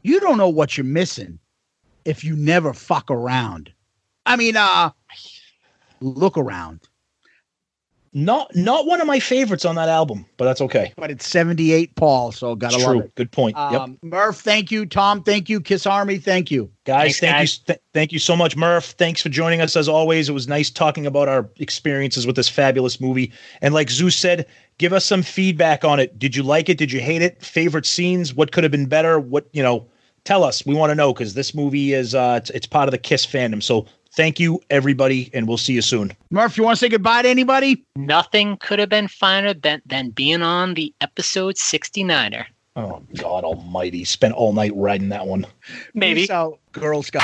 You don't know what you're missing if you never fuck around. I mean, look around. Not one of my favorites on that album, but that's okay. But it's 78, Paul, so gotta love it. Good point. Yep. Murph, thank you. Tom, thank you. Kiss Army, thank you. Guys, thank you so much, Murph. Thanks for joining us as always. It was nice talking about our experiences with this fabulous movie. And like Zeus said, give us some feedback on it. Did you like it? Did you hate it? Favorite scenes? What could have been better? Tell us. We want to know, because this movie is it's part of the Kiss fandom. So thank you, everybody, and we'll see you soon. Murph, you want to say goodbye to anybody? Nothing could have been finer than being on the episode 69er. Oh, God almighty. Spent all night riding that one. Maybe. So, Girl Scout.